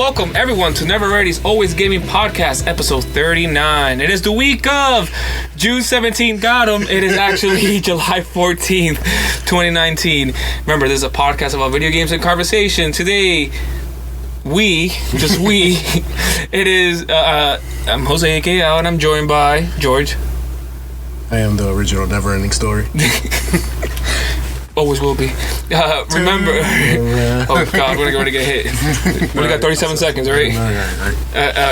welcome everyone to Never Ready's Always Gaming Podcast, episode 39. It is the week of June 17th. Got him. It is actually July 14th, 2019. Remember, this is a podcast about video games and conversation. Today, it is, I'm Jose A.K. Al, and I'm joined by George. I am the original Never Ending Story. Always will be. Remember. Oh God, we're gonna get hit. We only got 37 seconds, all right?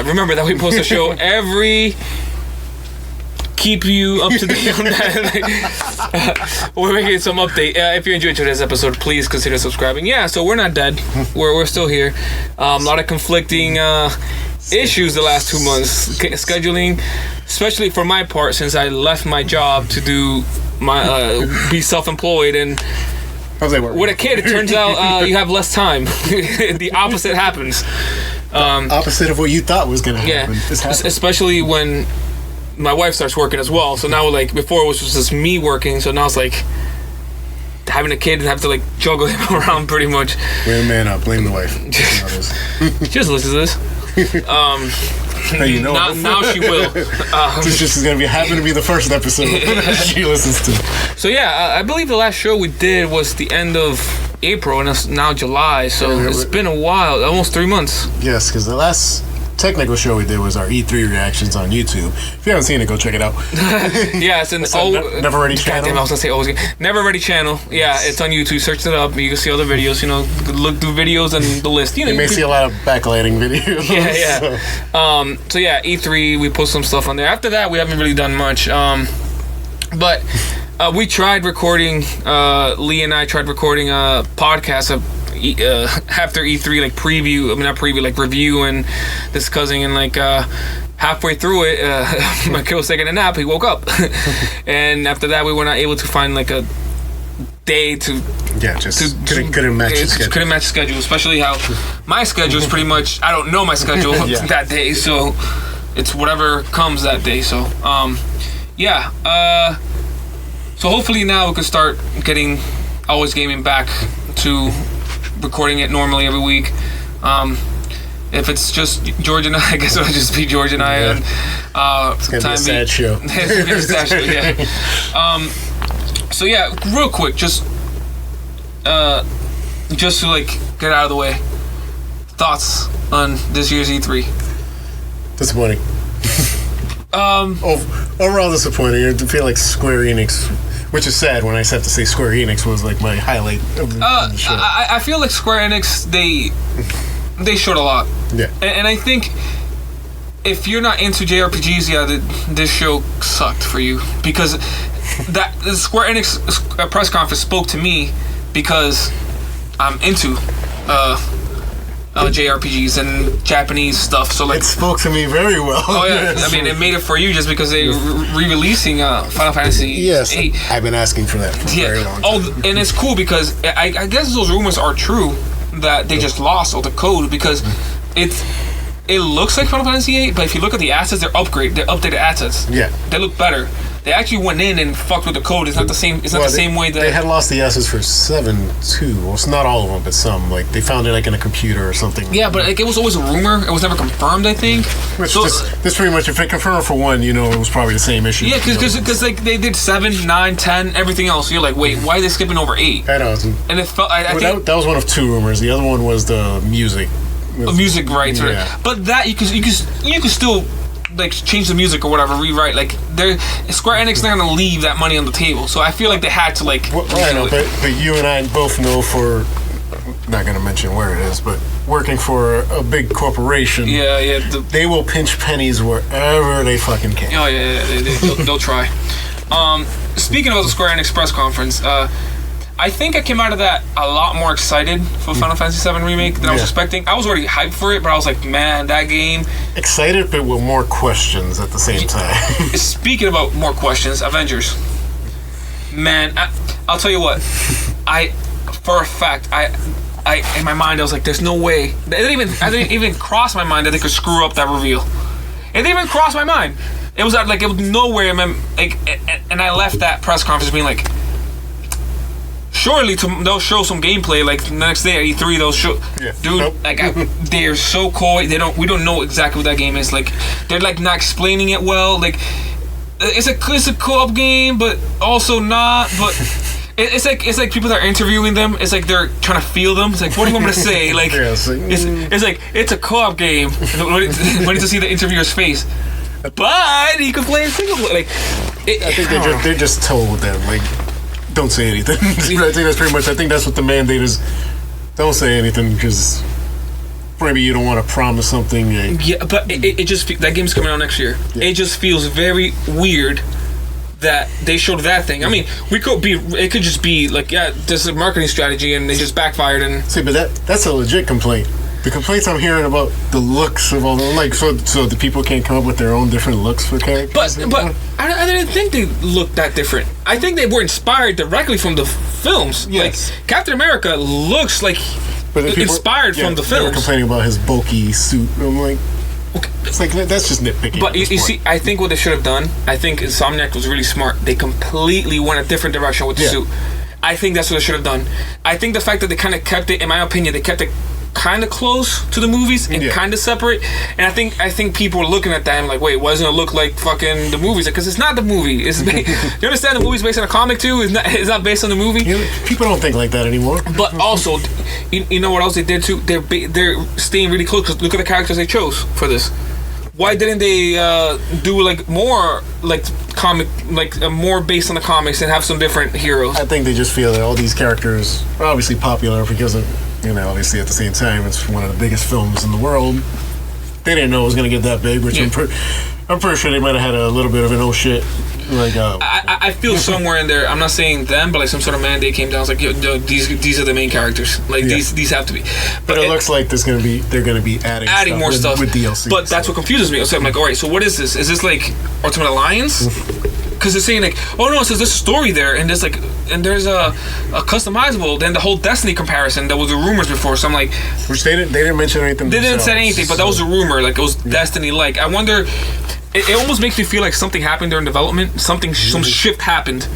Remember that we post a show every. Keep you up to date on that. We're making some update. If you enjoyed today's episode, please consider subscribing. Yeah, so we're not dead. We're still here. A lot of conflicting issues the last 2 months. Scheduling, especially for my part, since I left my job to do my be self-employed, and with a kid, it turns out you have less time. The opposite happens. Opposite of what you thought was gonna happen. Yeah, especially when my wife starts working as well. So now, like, before it was just me working, so now it's like having a kid and have to like juggle him around pretty much. Wait a man up, blame the wife. Just listen to this. You know, now she will. This just is going to happen to be the first episode she listens to. So yeah, I believe the last show we did was the end of April, and it's now July, so it's been a while, almost 3 months. Yes, because the last technical show we did was our E3 reactions on YouTube. If you haven't seen it, go check it out. Yeah, it's an Never Ready channel. Damn, I was gonna say always Never Ready channel. Yeah, it's on YouTube. Search it up. You can see all the videos. You know, look through videos and the list. You know, you may see a lot of backlighting videos. Yeah. So yeah, E3. We post some stuff on there. After that, we haven't really done much. But we tried recording. Lee and I tried recording a podcast after E3, like preview. I mean, not preview, like review and discussing, and like halfway through it, my kid was taking a nap. He woke up, and after that, we were not able to find like a day to. Yeah, couldn't match the schedule. Couldn't match the schedule, especially how my schedule is pretty much. I don't know my schedule that day, so it's whatever comes that day. So yeah. So hopefully now we can start getting Always Gaming back to recording it normally every week. If it's just George and I guess it'll just be George and I. Yeah. And, it's gonna be a sad show. It's actually, yeah. So yeah, real quick, just to like get out of the way, thoughts on this year's E3? Disappointing. Overall disappointing. I feel like Square Enix, which is sad when I have to say Square Enix was like my highlight of the show. I feel like Square Enix, they showed a lot. Yeah. And I think if you're not into JRPGs, this show sucked for you, because the Square Enix press conference spoke to me because I'm into JRPGs and Japanese stuff, so like it spoke to me very well. Oh yeah, I mean it made it for you just because they re-releasing Final Fantasy. Yes, 8. I've been asking for that for a very long time. Oh, and it's cool because I guess those rumors are true that they just lost all the code, because it looks like Final Fantasy 8, but if you look at the assets, they're updated assets. Yeah, they look better. They actually went in and fucked with the code. It's not the same. It's not the same way that they had lost the assets for 7.2. Well, it's not all of them, but some. Like they found it like in a computer or something. Yeah, but like it was always a rumor. It was never confirmed, I think. Which this pretty much, if it confirmed for one, you know, it was probably the same issue. Yeah, because like they did 7, 9, 10, everything else. So you're like, wait, why are they skipping over 8? I know. And it felt. I think that was one of 2 rumors. The other one was the music. Music rights, yeah. Right? But that you could still like change the music or whatever, rewrite. Like Square Enix not gonna leave that money on the table, so I feel like they had to like. Well, I know, but you and I both know, for not gonna mention where it is, but working for a big corporation. Yeah. They will pinch pennies wherever they fucking can. Oh yeah. They'll try. Speaking of the Square Enix press conference, I think I came out of that a lot more excited for Final Fantasy VII Remake than I was expecting. I was already hyped for it, but I was like, man, that game... Excited, but with more questions at the same time. Speaking about more questions, Avengers. Man, I'll tell you what. For a fact, I in my mind, I was like, there's no way. I didn't even cross my mind that they could screw up that reveal. It didn't even cross my mind. It was like, it was nowhere, man. Like, and I left that press conference being like... surely they'll show some gameplay like the next day at E3. They'll show, dude. Nope. Like they're so coy. We don't know exactly what that game is. Like they're like not explaining it well. Like it's a co-op game, but also not. But it's like people that are interviewing them. It's like they're trying to feel them. It's like, what do you want me to say? Like it's like it's a co-op game. When to see the interviewer's face. But you can play it single player. Like I think they're just told them like, don't say anything. I think that's pretty much. I think that's what the mandate is. Don't say anything because maybe you don't want to promise something. Yeah, but it just that game's coming out next year. Yeah. It just feels very weird that they showed that thing. I mean, it could just be like, yeah, this is a marketing strategy and they just backfired. And see, but that's a legit complaint. The complaints I'm hearing about the looks of all them, like so the people can't come up with their own different looks for characters. But I didn't think they looked that different. I think they were inspired directly from the films. Yes. Like Captain America looks like inspired from the films. They were complaining about his bulky suit. I'm like, okay. It's like that's just nitpicking. But you see, I think what they should have done. I think Insomniac was really smart. They completely went a different direction with the suit. I think that's what they should have done. I think the fact that they kind of kept it, in my opinion, they kept it kind of close to the movies and kind of separate, and I think people were looking at that and like, wait, why doesn't it look like fucking the movies? Because it's not the movie. It's you understand the movie's based on a comic too. It's not based on the movie. People don't think like that anymore. But also, you know what else they did too? They're staying really close. Cause look at the characters they chose for this. Why didn't they do like more like comic, like more based on the comics and have some different heroes? I think they just feel that all these characters are obviously popular because of, obviously at the same time, it's one of the biggest films in the world. They didn't know it was going to get that big, which I'm pretty sure they might have had a little bit of an oh shit. Like, I feel somewhere in there, I'm not saying them, but like some sort of mandate came down. It's like, yo, these are the main characters. Like these have to be. But it looks like they're going to be adding more stuff with DLC. But that's what confuses me. So I'm like, all right, so what is this? Is this like Ultimate Alliance? Because they're saying like, oh no, it says there's a story there, and there's a customizable. Then the whole Destiny comparison, there was the rumors before. So I'm like, which they didn't mention anything. They didn't say anything, but that was a rumor. Like it was Destiny. Like I wonder. It almost makes me feel like something happened during development. Some shift happened,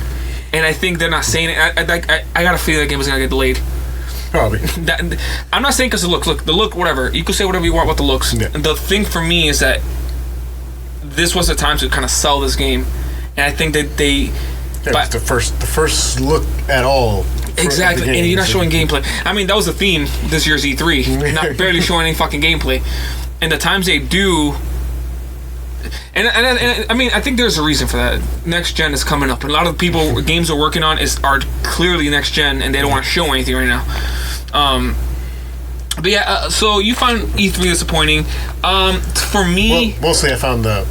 and I think they're not saying it. I got a feeling that game was gonna get delayed. Probably. I'm not saying because of the looks. Look, the look, whatever. You can say whatever you want about the looks. Yeah. The thing for me is that this was the time to kind of sell this game, and I think that they. It was the first look at all. Exactly, and you're not showing gameplay. I mean, that was the theme this year's E3. Not barely showing any fucking gameplay, and the times they do. And I mean, I think there's a reason for that. Next gen is coming up, and a lot of the games are working on are clearly next gen, and they don't want to show anything right now. But yeah, so you found E3 disappointing. For me, mostly I found that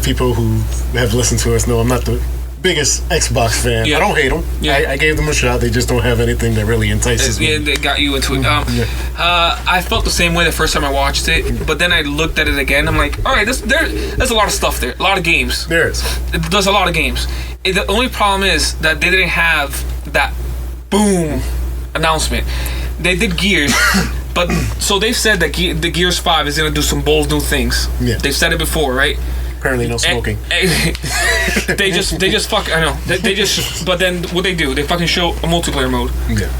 people who have listened to us know I'm not the biggest Xbox fan. I don't hate them. I gave them a shot. They just don't have anything that really entices me. Yeah, they got you into it. I felt the same way the first time I watched it, but then I looked at it again. I'm like, all right, there's a lot of stuff there, a lot of games. There is. There's a lot of games. The only problem is that they didn't have that boom announcement. They did Gears. But so they've said that the Gears 5 is gonna do some bold new things. Yeah. They've said it before, right? Apparently no smoking. They just fuck. I know. They just. But then what they do? They fucking show a multiplayer mode. Yeah.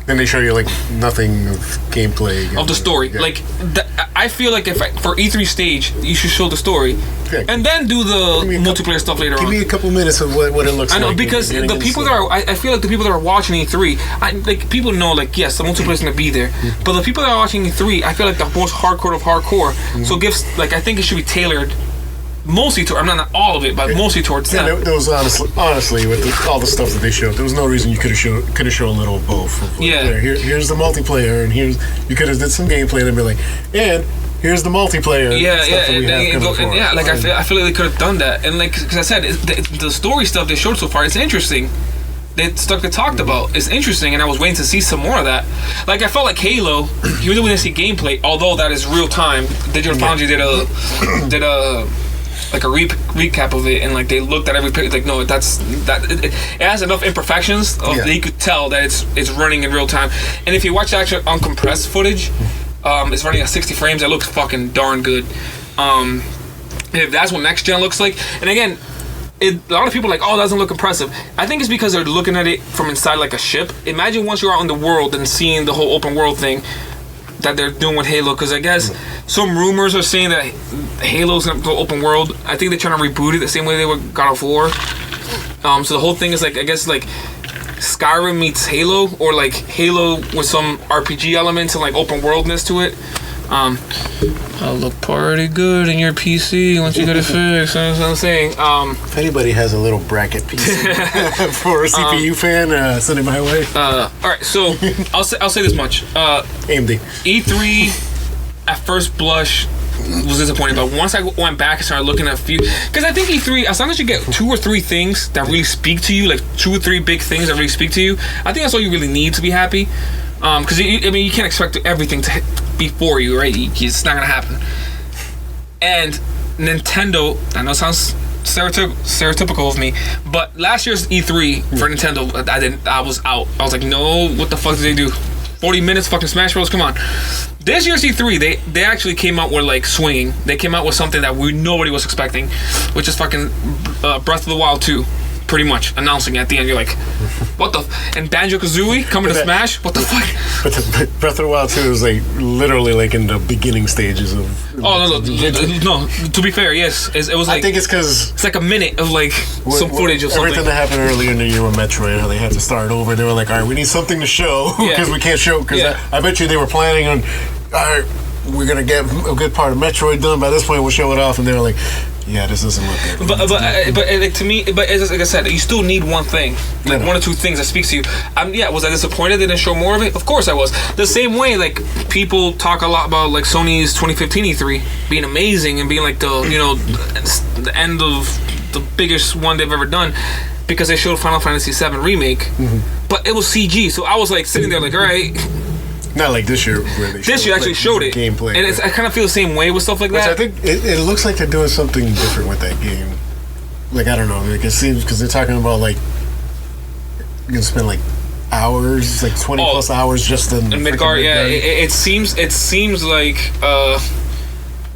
Then they show you like nothing of gameplay of the story. Yeah. Like I feel like for E3 stage, you should show the story, and then do the multiplayer stuff later on. Give me a couple minutes of what it looks like. I know because the people that are. I feel like the people that are watching E3, people know like yes, the multiplayer is gonna be there, but the people that are watching E3, I feel like the most hardcore of hardcore. So I think it should be tailored. Mostly to, I'm not all of it, but mostly towards them. There was honestly with all the stuff that they showed, there was no reason you could have shown a little of both. Here's the multiplayer, and you could have did some gameplay and be like, and here's the multiplayer. I feel like they could have done that, and like because I said, the story stuff they showed so far, it's interesting. The stuff they talked about is interesting, and I was waiting to see some more of that. Like I felt like Halo, even though we didn't see gameplay, although that is real time. Digital Foundry did a like a recap of it, and like they looked at every picture, like no, it has enough imperfections that you could tell that it's running in real time. And if you watch the actual uncompressed footage, it's running at 60 frames. It looks fucking darn good. If that's what next gen looks like, and again, a lot of people are like, oh, that doesn't look impressive. I think it's because they're looking at it from inside like a ship. Imagine once you're out in the world and seeing the whole open world thing that they're doing with Halo, because I guess some rumors are saying that Halo's gonna go open world. I think they're trying to reboot it the same way they were God of War. So the whole thing is like, I guess like Skyrim meets Halo, or like Halo with some RPG elements and like open worldness to it. I'll look pretty good in your PC once you get it fixed. That's what I'm saying. If anybody has a little bracket PC for a CPU fan, send it my way. All right, so I'll say this much. AMD. E3 at first blush was disappointing, but once I went back and started looking at a few, because I think E3, as long as you get 2 or 3 things that really speak to you, like 2 or 3 big things that really speak to you, I think that's all you really need to be happy. Because I mean, you can't expect everything to be for you, right? It's not gonna happen. And Nintendo, I know it sounds stereotypical of me, but last year's E3 for Nintendo, I was out. I was like, no, what the fuck did they do? 40 minutes, fucking Smash Bros. Come on. This year's E3, they actually came out with like swinging. They came out with something that nobody was expecting, which is fucking Breath of the Wild 2. Pretty much announcing it at the end. You're like, what the and Banjo-Kazooie coming to Smash? What the fuck? But the Breath of the Wild 2 is like literally like in the beginning stages of. Oh no! To be fair, yes, it was like. I think it's because it's like a minute of like some footage of something. Everything that happened earlier in the year with Metroid, how they had to start over. They were like, all right, we need something to show because we can't show. Because I bet you they were planning on, all right, we're gonna get a good part of Metroid done. By this point, we'll show it off, and they were like, yeah, this doesn't look good. But like, to me, but as like I said, you still need one thing, like 1 or 2 things that speaks to you. Was I disappointed they didn't show more of it? Of course I was. The same way, like people talk a lot about like Sony's 2015 E3 being amazing and being like the end of the biggest one they've ever done, because they showed Final Fantasy VII Remake, but it was CG. So I was like sitting there like, all right. Not like this year, where they actually showed it. Gameplay. And I kind of feel the same way with stuff like that. I think it looks like they're doing something different with that game. Like, I don't know. Like, it seems, because they're talking about, like, you're going to spend, like, hours, like 20 plus hours just in Midgard. Yeah, it seems like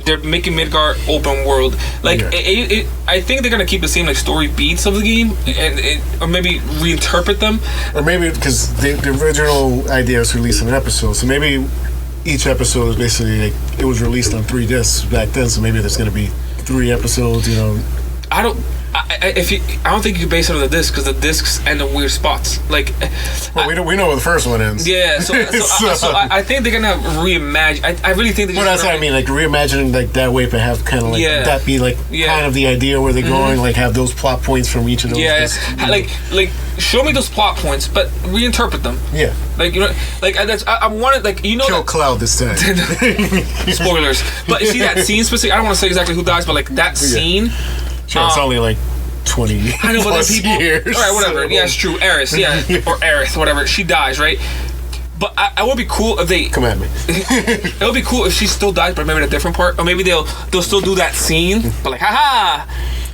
they're making Midgard open world. Like, I think they're gonna keep the same like story beats of the game, or maybe reinterpret them. Or maybe because the original idea was to release an episode, so maybe each episode is basically like it was released on 3 discs back then. So maybe there's gonna be 3 episodes. I don't think you can base it on the disc, because the discs end in weird spots. Like, we know where the first one ends. Yeah, so I think they're gonna reimagine. I really think they're. Well, that's what I mean. Like reimagining like that way, but have kind of like that be like kind of the idea where they're going. Like have those plot points from each of those. Yeah, like show me those plot points, but reinterpret them. Yeah, like I wanted like kill Cloud this time. Spoilers, but you see that scene specifically. I don't want to say exactly who dies, but like that scene. Sure, it's only like 20 I know, but plus people, years. All right, whatever. Yeah, it's true. Aerith, or Aerith, whatever. She dies, right? But I would be cool if they come at me. It would be cool if she still dies, but maybe in a different part, or maybe they'll still do that scene, but like, haha,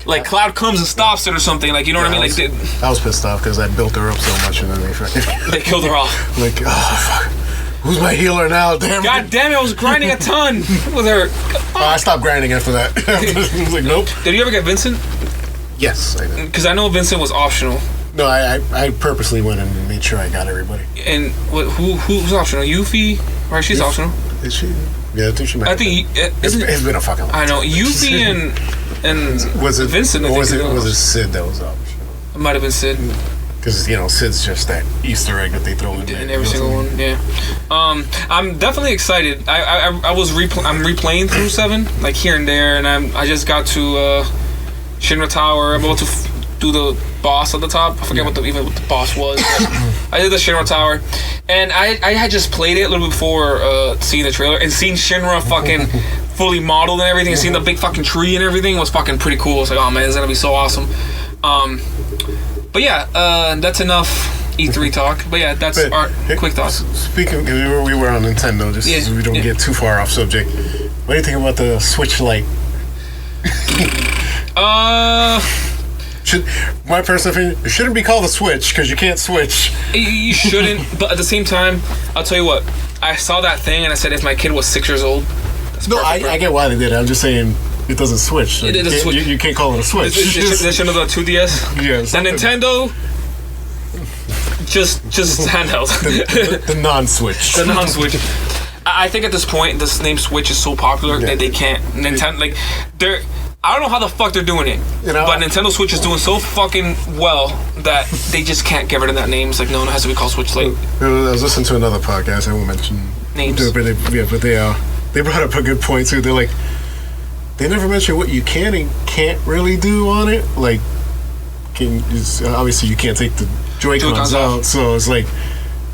like Cloud comes and stops it or something. Like, you know what I mean? Like, I was pissed off because I built her up so much, and then they killed her off. Like, oh fuck. Who's my healer now? Damn. God damn it! I was grinding a ton with her. I stopped grinding after that. I was like, nope. Did you ever get Vincent? Yes, I did. Because I know Vincent was optional. No, I purposely went and made sure I got everybody. And who's optional? Yuffie? Right, she's optional. Is she? Yeah, I think she might. I think it's been a fucking long time. I know Yuffie and was it Vincent? Or was it Sid that was optional? It might have been Sid. Because Sid's just that Easter egg that they throw in every single one. Yeah. I'm definitely excited. I'm replaying through 7, like here and there, and I just got to Shinra Tower. I'm about to do the boss at the top. I forget what the boss was. I did the Shinra Tower, and I had just played it a little bit before seeing the trailer and seeing Shinra fucking fully modeled and everything, and seeing the big fucking tree and everything was fucking pretty cool. I was like, oh man, this is gonna be so awesome. But yeah, that's enough E3 talk. But yeah, that's our quick thoughts. Speaking, we were on Nintendo, just so we don't get too far off subject. What do you think about the Switch Lite? My personal opinion, it shouldn't be called a Switch because you can't switch. You shouldn't, but at the same time, I'll tell you what. I saw that thing and I said, if my kid was 6 years old, that's no, I get why they did it. I'm just saying, it doesn't switch. So It doesn't switch. You can't call it a switch. They should have done 2DS. Yeah, And Nintendo, just handheld. the non-switch. The non-switch. I think at this point, this name Switch is so popular that they can't. Nintendo, like, they're. I don't know how the fuck they're doing it, but Nintendo Switch is doing so fucking well that they just can't get rid of that name. It's like, no, it has to be called Switch Lite. I was listening to another podcast. I won't mention names. But they brought up a good point too. They're like, they never mention what you can and can't really do on it. Like, obviously you can't take the Joy-Cons out, so it's like,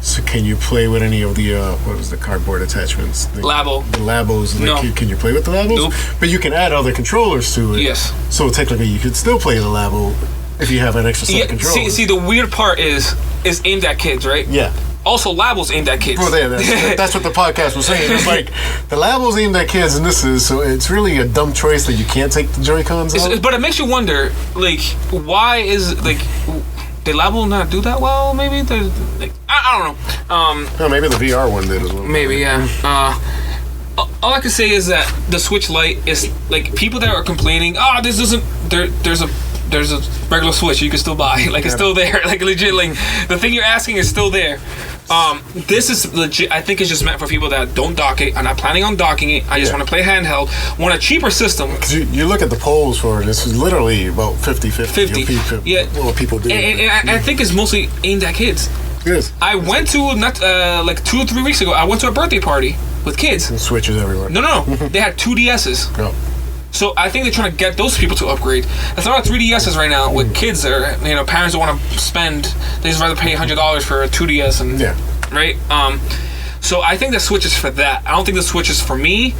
so can you play with any of the what was the cardboard attachments? Labo. The Labos. No. Can you play with the Labos? Nope. But you can add other controllers to it. Yes. So technically, you could still play the Labo if you have an extra set of controllers. See, the weird part is aimed at kids, right? Yeah. Also, Labo's aimed at kids. Well, that's what the podcast was saying. It's like the Labo's aimed at kids, and this is, so it's really a dumb choice that you can't take the Joy-Cons out. But it makes you wonder, like, why is like. Did Labo not do that well? Maybe like, I don't know. Maybe the VR one did as well. Maybe, yeah. All I can say is that the Switch Lite is like people that are complaining. Oh, this doesn't. There's a regular Switch you can still buy. Like it's still there. Like legit. Like the thing you're asking is still there. This is legit. I think it's just meant for people that don't dock it. I'm not planning on docking it. I just want to play handheld. Want a cheaper system. Because you look at the polls for it, this is literally about 50-50. 50. Yeah. What people do. And I think it's mostly aimed at kids. Yes. I went to, like 2 or 3 weeks ago, I went to a birthday party with kids. And Switches everywhere. No. They had 2 DSs. No. So I think they're trying to get those people to upgrade. There's a lot of 3DSs right now with kids that are, parents don't want to spend. They just rather pay $100 for a 2DS and right. So I think the Switch is for that. I don't think the Switch is for me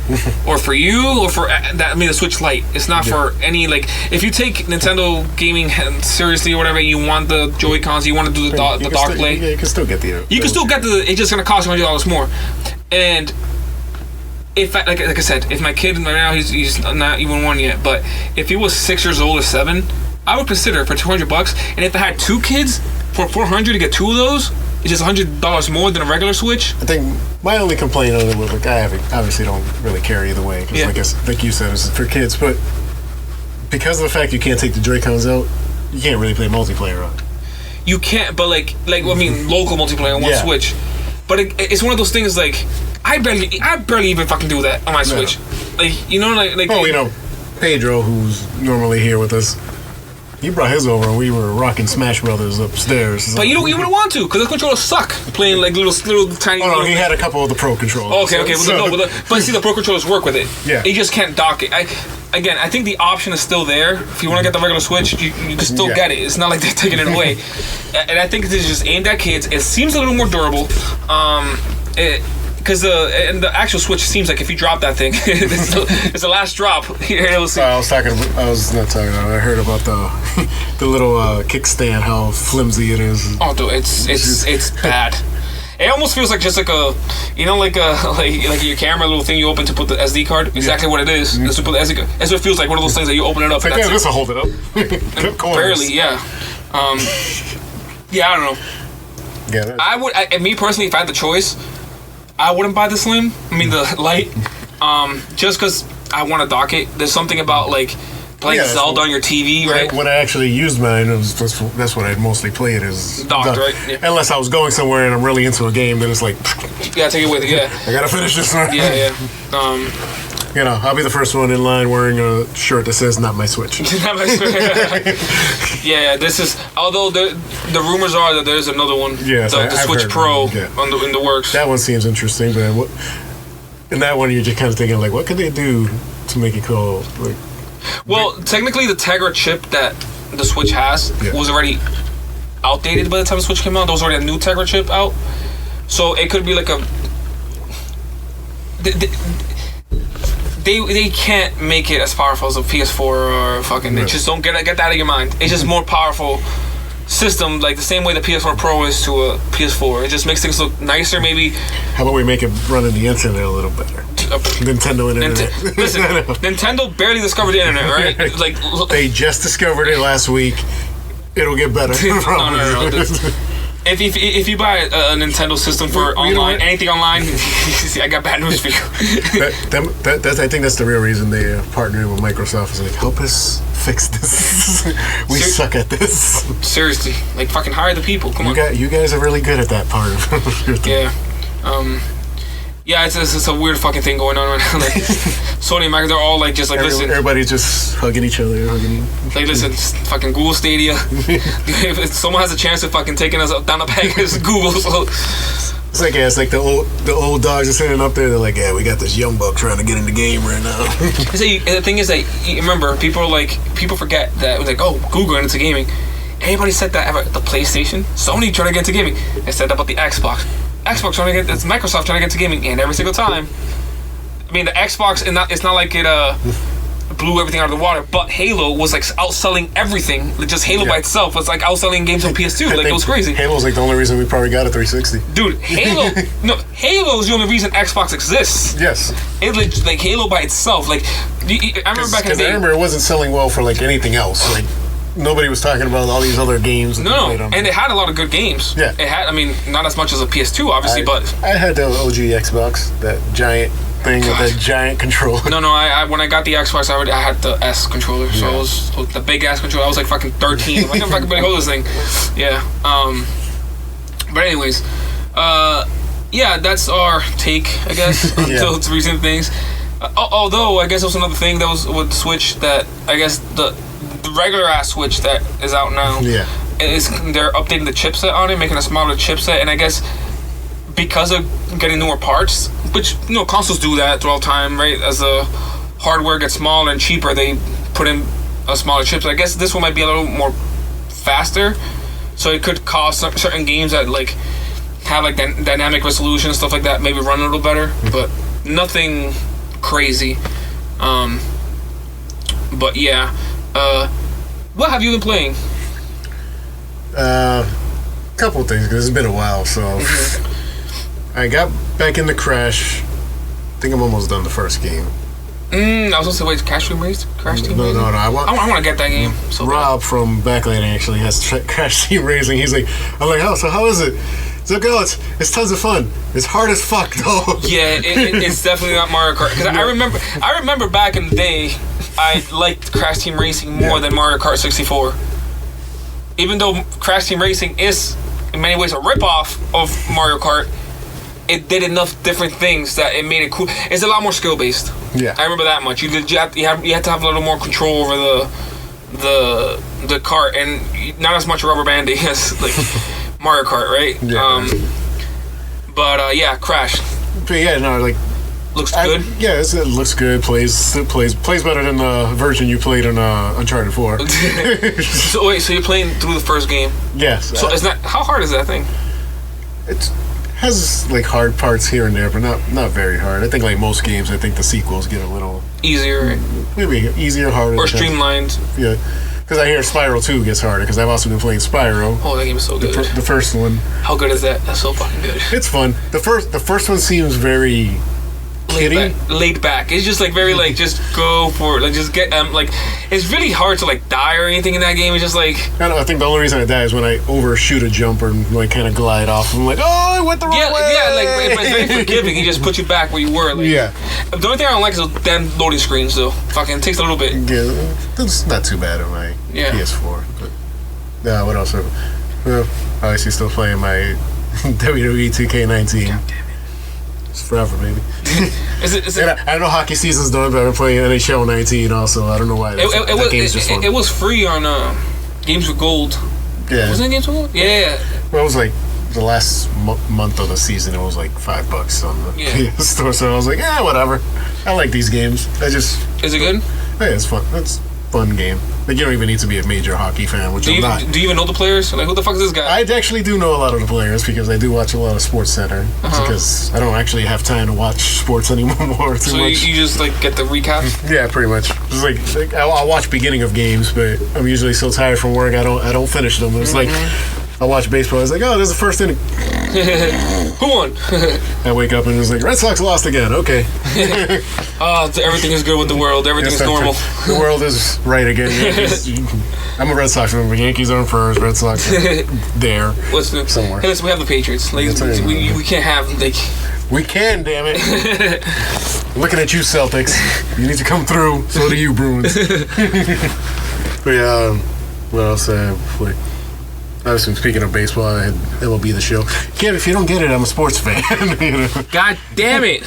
or for you or for that. I mean, the Switch Lite. It's not for any like. If you take Nintendo gaming seriously or whatever, you want the Joy-Cons, you want to do the dock play. Yeah, you can still get the. You can still get the. It's just gonna cost you $100 more, and. If like I said, if my kid right now he's not even 1 yet, but if he was 6 years old or 7, I would consider it for $200. And if I had 2 kids for $400 to get 2 of those, it's just $100 more than a regular Switch. I think my only complaint on it was like I obviously don't really care either way because like you said, it's for kids. But because of the fact you can't take the Joy-Cons out, you can't really play multiplayer on it. You can't, but like I mean, local multiplayer on one Switch. But it's one of those things like. I barely even fucking do that on my Switch. Like Pedro, who's normally here with us, he brought his over and we were rocking Smash Brothers upstairs. But you wouldn't want to because the controllers suck. Playing like little tiny. Oh no, he had a couple of the Pro controllers. Okay, but see the Pro controllers work with it. Yeah, you just can't dock it. I think the option is still there. If you want to get the regular Switch, you can still get it. It's not like they're taking it away. And I think this is just aimed at kids. It seems a little more durable. Because the actual Switch seems like if you drop that thing, it's the last drop. I was not talking about. I heard about the little kickstand, how flimsy it is. Oh, dude, it's bad. It almost feels like just like a, like your camera little thing you open to put the SD card. Exactly what it is. That's what the SD card. That's what it feels like. One of those things that you open it up. It's like, this will hold it up. Barely, yeah. Yeah, I don't know. Yeah, I would. Me personally, if I had the choice. I wouldn't buy the Slim. I mean the Lite, just because I want to dock it. There's something about like playing Zelda on your TV, right? When I actually used mine, that's what I mostly played is docked, right? Yeah. Unless I was going somewhere and I'm really into a game, then it's like yeah, take it with you. Yeah, I gotta finish this one. Yeah. I'll be the first one in line wearing a shirt that says "Not my Switch." Not my Switch. Yeah. This is although the rumors are that there's another one. Yeah, the Switch Pro in the works. That one seems interesting, but in that one you're just kind of thinking like, what could they do to make it cool? Like, well, technically the Tegra chip that the Switch has was already outdated by the time the Switch came out. There was already a new Tegra chip out, so it could be like a. They can't make it as powerful as a PS4 or fucking. They just don't get that out of your mind. It's just more powerful system, like the same way the PS4 Pro is to a PS4. It just makes things look nicer, maybe. How about we make it run in the internet a little better? Nintendo internet. Listen, Nintendo barely discovered the internet, right? Like they just discovered it last week. It'll get better. No. If you buy a Nintendo system for online, anything online, I got bad news for you. I think that's the real reason they partnering with Microsoft is like, help us fix this. We suck at this. Seriously, like fucking hire the people. Come on. You guys are really good at that part of your thing. Yeah. Yeah, it's a weird fucking thing going on right now. Like, Sony and Microsoft, they're all like, just like, listen. Everybody's just hugging each other. Like, listen, fucking Google Stadia. If someone has a chance of fucking taking us down the peg, it's Google. So. It's like the old dogs are sitting up there. They're like, yeah, we got this young buck trying to get in the game right now. The thing is that, remember, people forget that it was like, oh, Google and into gaming. Anybody said that ever? The PlayStation? Sony trying to get into gaming. They said that about the Xbox. Xbox trying to get, it's Microsoft trying to get to gaming, and every single time, I mean, the Xbox, it's not like it blew everything out of the water, but Halo was like outselling everything. Just Halo by itself was like outselling games on PS2. Like, it was crazy. Halo's like the only reason we probably got a 360. Dude, Halo is the only reason Xbox exists. Yes. It's like Halo by itself. Like, I remember back in the day. I remember it wasn't selling well for like anything else. Like, nobody was talking about all these other games. No, and it had a lot of good games. Yeah. It had, I mean, not as much as a PS2, obviously, but... I had the OG Xbox, that giant thing with that giant controller. No, I when I got the Xbox, I had the S controller, so it was the big ass controller. I was like fucking 13. I'm like, I fucking better hold this thing. Yeah. But anyways, yeah, that's our take, I guess, on those recent things. Although, I guess there was another thing that was with Switch that, I guess, the regular ass Switch that is out now. Yeah. They're updating the chipset on it, making a smaller chipset, and I guess because of getting newer parts, which, you know, consoles do that throughout time, right? As the hardware gets smaller and cheaper, they put in a smaller chipset. I guess this one might be a little more faster, so it could cause certain games that like have like dynamic resolution and stuff like that, maybe run a little better, but nothing crazy. But yeah. What have you been playing? Couple of things, because it's been a while, so I got back into Crash. I think I'm almost done the first game. I was gonna say, wait, Crash Team Racing? No, I want to get that game. So Rob from Backlight actually has Crash Team Racing. He's like, I'm like, oh, so how is it? He's like, oh, it's tons of fun. It's hard as fuck, though. Yeah, it's definitely not Mario Kart. Because I remember back in the day, I liked Crash Team Racing more than Mario Kart 64. Even though Crash Team Racing is, in many ways, a ripoff of Mario Kart, it did enough different things that it made it cool. It's a lot more skill-based. Yeah. I remember that much. You had to have a little more control over the kart, and not as much rubber banding as, like, Mario Kart, right? Yeah. But, yeah, Crash. But, yeah, no, like... Looks good? Yeah, it looks good. Plays better than the version you played on Uncharted 4. So you're playing through the first game? Yes. So how hard is that thing? It has like hard parts here and there, but not very hard. I think like most games, I think the sequels get a little easier, maybe easier, harder, or streamlined. Yeah, because I hear Spyro 2 gets harder because I've also been playing Spyro. Oh, that game is so good. The first one. How good is that? That's so fucking good. It's fun. The first one seems very laid back. It's just like very like just go for it. Like just get like it's really hard to like die or anything in that game. It's just like I think the only reason I die is when I overshoot a jump or like kind of glide off. I'm like, oh, I went the wrong way. Yeah, like it's very forgiving. He just puts you back where you were. Like, yeah. The only thing I don't like is the damn loading screens though. Fucking takes a little bit. Yeah, it's not too bad on my PS4. But what else? Well, obviously still playing my WWE 2K19. God damn it. It's forever, baby. Is it, I don't know hockey season's done, but I've been playing NHL 19 also. I don't know why. That game's just fun. It was free on Games with Gold. Yeah. Wasn't it Games with Gold? Yeah. Well, it was like the last month of the season. It was like $5 on the PS store. So I was like, whatever. I like these games. Is it good? Yeah, it's fun. It's a fun game. Like, you don't even need to be a major hockey fan, which I'm not. Do you even know the players? Like, who the fuck is this guy? I actually do know a lot of the players because I do watch a lot of Sports Center. Because I don't actually have time to watch sports anymore too much. So you just, like, get the recap? Yeah, pretty much. It's like I'll watch beginning of games, but I'm usually so tired from work I don't finish them. It's like I watch baseball. I was like, oh, there's the first inning. Who won? I wake up and it's like, Red Sox lost again. Okay. Everything is good with the world. Everything is normal. The world is right again. I'm a Red Sox member. Yankees are in first. Red Sox are there. Listen, somewhere. Hey, listen, we have the Patriots. Like, we can't have like. We can, damn it. Looking at you, Celtics. You need to come through. So do you, Bruins. But yeah, what else? Obviously, speaking of baseball, I had MLB The Show. Kev, if you don't get it, I'm a sports fan. You know? God damn it.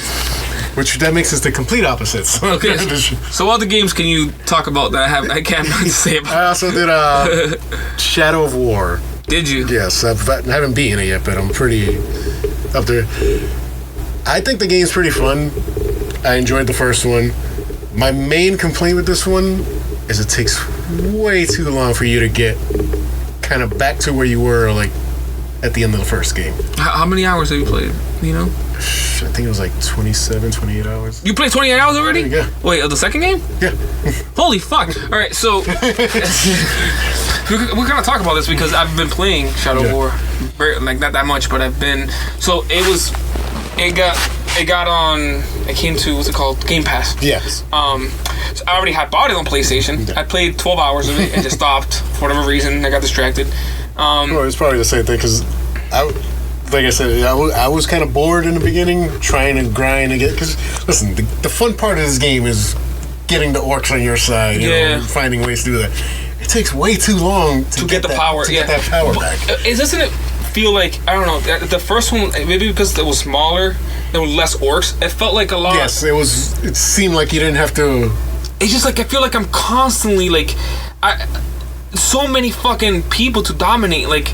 Which that makes us the complete opposites. Okay. So what other games can you talk about that I can't not to say about? I also did Shadow of War. Did you? Yes, I haven't beaten it yet, but I'm pretty up there. I think the game's pretty fun. I enjoyed the first one. My main complaint with this one is it takes way too long for you to get kind of back to where you were, like, at the end of the first game. How many hours have you played? You know? I think it was like 27, 28 hours. You played 28 hours already? Yeah. Wait, the second game? Yeah. Holy fuck. All right, so we're going to talk about this because I've been playing Shadow of War. Like, not that much, but I've been... So it came to, what's it called? Game Pass. Yes. So I already had bought it on PlayStation. I played 12 hours of it and just stopped for whatever reason. I got distracted. Well, it's probably the same thing because like I said, I was kind of bored in the beginning, trying to grind and get. Because listen, the fun part of this game is getting the orcs on your side. You know, finding ways to do that. It takes way too long to get the power. Get that power back. Doesn't it feel like, I don't know, the first one, maybe because it was smaller, there were less orcs, it felt like a lot. Yes, it seemed like you didn't have to. It's just like I feel like I'm constantly like so many fucking people to dominate, like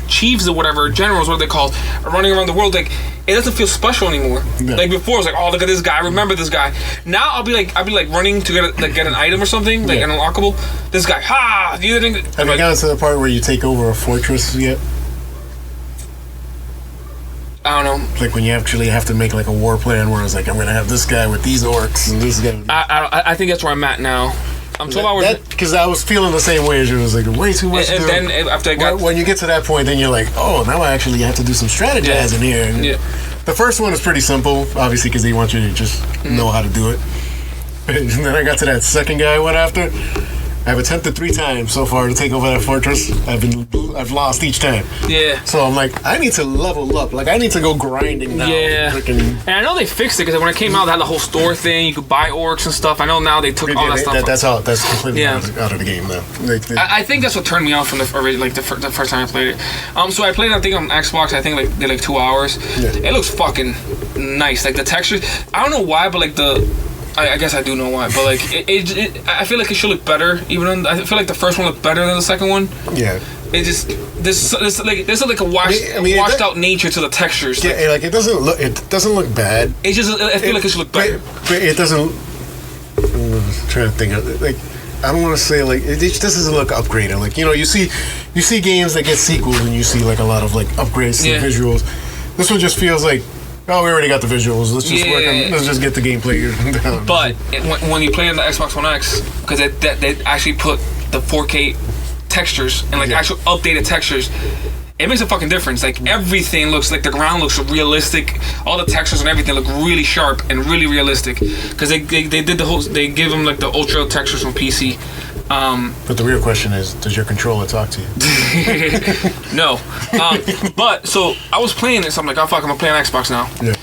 chiefs or whatever, generals, what they called, are running around the world. Like, it doesn't feel special anymore. Yeah. Like before, it was like, oh, look at this guy, remember this guy. Now I'll be like running to get an item or something, like an unlockable. This guy, ha! Have you gotten to the part where you take over a fortress yet? I don't know. Like when you actually have to make like a war plan where it's like, I'm gonna have this guy with these orcs and this guy. I think that's where I'm at now. I'm 12 hours. Because I was feeling the same way as you. It was like way too much. And then after I got, when you get to that point, then you're like, oh, now I actually have to do some strategizing here. And the first one is pretty simple, obviously, because they want you to just know how to do it. And then I got to that second guy I went after. I've attempted 3 times so far to take over that fortress. I've lost each time. Yeah. So I'm like, I need to level up. Like I need to go grinding now. Yeah. And I know they fixed it because when it came out, they had the whole store thing. You could buy orcs and stuff. I know now they took all that stuff. That's completely out of the game now. I think that's what turned me off from the first time I played it. So I played, I think on Xbox. I think did like 2 hours. Yeah. It looks fucking nice. Like the textures. I don't know why, but like I guess I do know why, but like I feel like it should look better. I feel like the first one looked better than the second one. Yeah. It just there's like a washed out nature to the textures. Yeah, like it doesn't look bad. It just I feel like it should look better. But it doesn't. I'm trying to think of it. Like I don't want to say like it just doesn't look upgraded. Like you see games that get sequels and you see like a lot of like upgrades to the visuals. This one just feels like, oh, we already got the visuals. Let's just let's just get the gameplay down. But when you play on the Xbox One X, because they actually put the 4K textures and like actual updated textures, it makes a fucking difference. Like everything looks like the ground looks realistic. All the textures and everything look really sharp and really realistic. Because they did they give them like the ultra textures from PC. But the real question is, does your controller talk to you? No. But so I was playing this. I'm like, oh fuck, I'm gonna play on Xbox now. Yeah.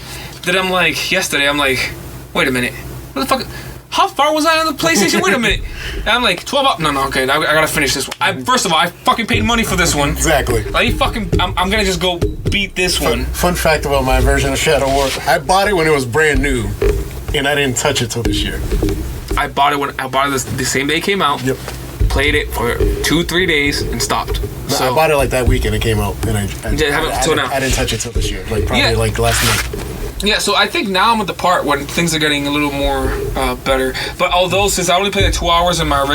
Then I'm like, yesterday, I'm like, wait a minute, what the fuck? How far was I on the PlayStation? Wait a minute. And I'm like 12 up. No, okay, I gotta finish this one. First of all, I fucking paid money for this one. Exactly. Like I'm gonna just go beat this one. Fun fact about my version of Shadow War: I bought it when it was brand new, and I didn't touch it till this year. I bought it the same day it came out. Yep. Played it for 2-3 days and stopped. So I bought it like that weekend it came out, and I didn't touch it till this year. Like probably like last month. Yeah, so I think now I'm at the part when things are getting a little more better. But although since I only played like 2 hours in my my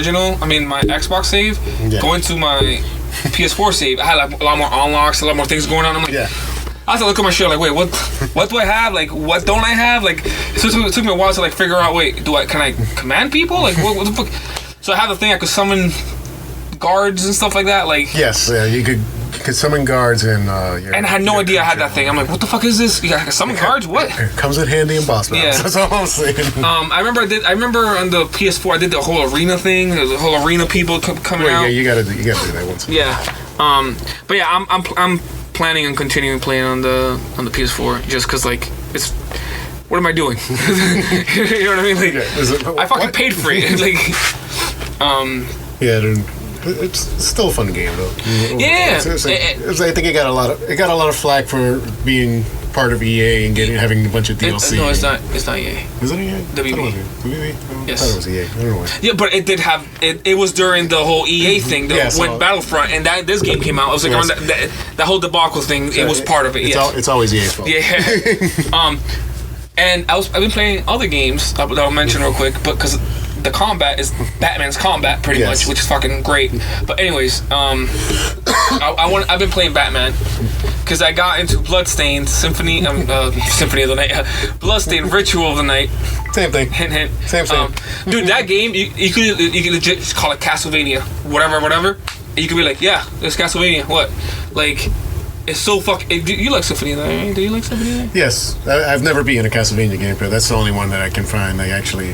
Xbox save, going to my PS4 save, I had like a lot more unlocks, a lot more things going on. I'm like, I have to look at my shit like, wait, what do I have? Like, what don't I have? Like, it took me a while to like figure out, wait, can I command people? Like, what the fuck? So I have the thing I could summon guards and stuff like that. Like Yes, yeah, you could summon guards and. And I had no idea I had that thing. I'm like, what the fuck is this? You got summon cards? What? It comes in handy in boss battles. Yeah. That's all I'm saying. I remember on the PS4 I did the whole arena thing. The whole arena people coming out. Yeah, you gotta do that once. Yeah. But yeah, I'm planning on continuing playing on the PS4 just because like it's. What am I doing? You know what I mean? Like, I fucking paid for it. Like, Yeah, dude. It's still a fun game though. Yeah. I think it got a lot of flack for being part of EA and having a bunch of DLC. No, it's not. It's not EA. Is it EA? WB. Yes. I thought it was EA. I don't know why. Yeah, but it did have it. It was during the whole EA thing when Battlefront and this game came out. It was like around that whole debacle thing. It was part of it. It's always EA's fault. Yeah. And I've been playing other games that I'll mention real quick, but because the combat is Batman's combat pretty much, which is fucking great. But anyways, I've been playing Batman because I got into Bloodstained Symphony of the Night, Bloodstained Ritual of the Night. Same thing. Hint, hint. Same. Dude, that game you could legit just call it Castlevania, whatever. And you could be like, yeah, it's Castlevania. What? Like. It's so fucking. Do you like Symphony of the Night? Do you like Symphony of the Night? Yes, I've never been in a Castlevania game, but that's the only one that I can find. I actually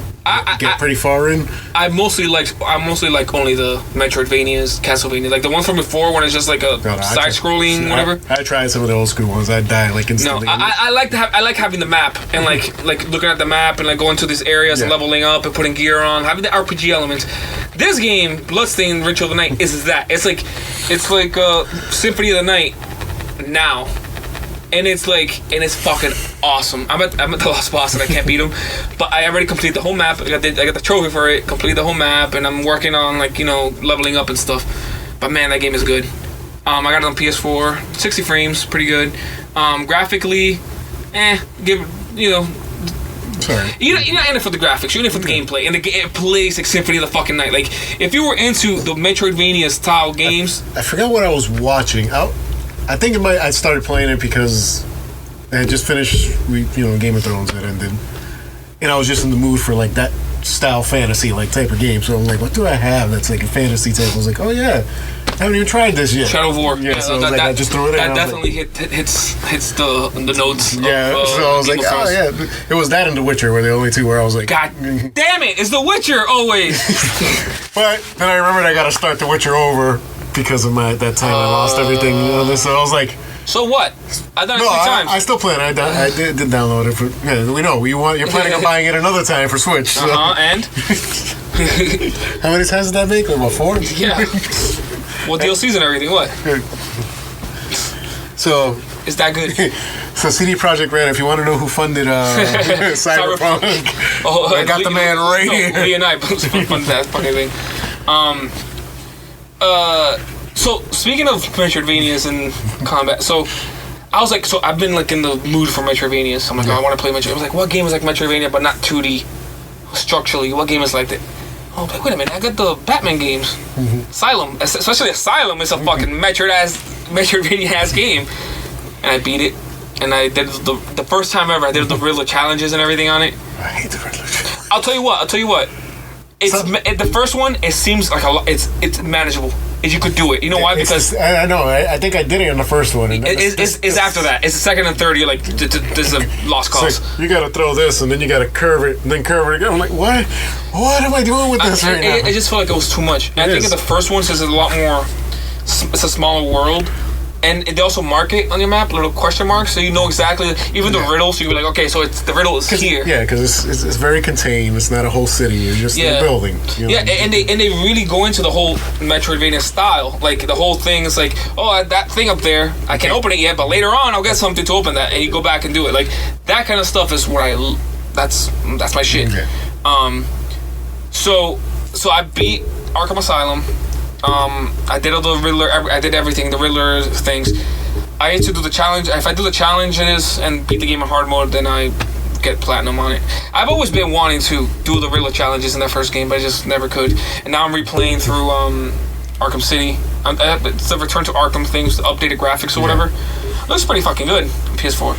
get pretty far in. I mostly like only the Metroidvanias, Castlevania, like the one from before when it's just like a side-scrolling whatever. I tried some of the old school ones. I die like instantly. No, I like having the map and like looking at the map and like going to these areas and leveling up and putting gear on, having the RPG elements. This game, Bloodstained Ritual of the Night, is that. It's like Symphony of the Night. Now, and it's fucking awesome. I'm at the last boss and I can't beat him, but I already completed the whole map. I got the trophy for it. Completed the whole map, and I'm working on leveling up and stuff. But man, that game is good. I got it on PS4, 60 frames, pretty good. Graphically, Sorry. You're not in it for the graphics. You're in it for the gameplay, and it plays like Symphony of the fucking Night. Like if you were into the Metroidvania style games, I forgot what I was watching. I think I started playing it because I had just finished, Game of Thrones had ended, and I was just in the mood for like that style fantasy type of game. So I'm like, what do I have that's like a fantasy type? I was like, oh yeah, I haven't even tried this yet. Shadow of War. Yeah, so I just threw it in. That definitely hits the notes. Yeah, so I was like, oh yeah, it was that and The Witcher were the only two where I was like, God damn it, it's The Witcher always. But then I remembered I got to start The Witcher over. Because of that time I lost everything on this, so I was like, so what? I've done it 3 times. I still play it. I did download it. We know you're planning on buying it another time for Switch. So. And how many times did that make? Like, what, 4? Yeah. Well, DLCs and everything. What? So is that good? So CD Projekt Red, if you want to know who funded Cyberpunk, I got the man right here. Me and I funded that fucking thing. So speaking of Metroidvanias and combat, so I was like, I've been like in the mood for Metroidvanias. So I'm like, I want to play Metroidvania. I was like, what game is like Metroidvania but not 2D structurally? What game is like that? Oh, wait a minute, I got the Batman games. Asylum, especially Asylum, is a fucking Metroidvania ass game, and I beat it. And I did the first time ever. I did the Riddler challenges and everything on it. I hate the Riddler. I'll tell you what. The first one, it seems like a lot. It's manageable. If you could do it, you know why? Because I know. I think I did it on the first one. It's after that. It's the second and third. You're like, this is a lost cause. Like, you got to throw this, and then you got to curve it, and then curve it again. I'm like, what? What am I doing with this right now? I just felt like it was too much. I think the first one says a lot more. It's a smaller world. And they also mark it on your map, little question marks, so you know exactly, even the riddle, so you're like, okay, so the riddle is here. Yeah, because it's very contained. It's not a whole city. You're just in a building. And they really go into the whole Metroidvania style. Like, the whole thing is like, oh, that thing up there, I can't open it yet, but later on, I'll get something to open that, and you go back and do it. Like, that kind of stuff is what that's my shit. Okay. So I beat Arkham Asylum. I did all the Riddler. I did everything, the Riddler things. I used to do the challenge. If I do the challenges and beat the game in hard mode, then I get platinum on it. I've always been wanting to do the Riddler challenges in that first game, but I just never could. And now I'm replaying through Arkham City. It's the Return to Arkham things, the updated graphics or whatever. Looks pretty fucking good on PS4.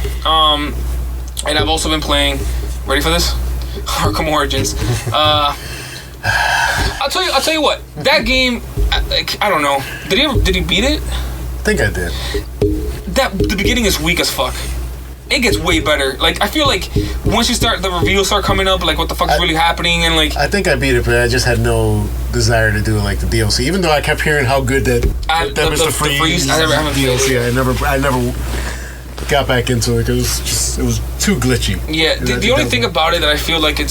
And I've also been playing. Ready for this? Arkham Origins. I'll tell you what. That game, I don't know. Did he beat it? I think I did. The beginning is weak as fuck. It gets way better. Like, I feel like once you the reveals start coming up, like what the fuck is really happening, and like. I think I beat it, but I just had no desire to do like the DLC. Even though I kept hearing how good that Mr. Freeze I haven't DLC. I never got back into it because it was too glitchy. Yeah, the only thing about it that I feel like it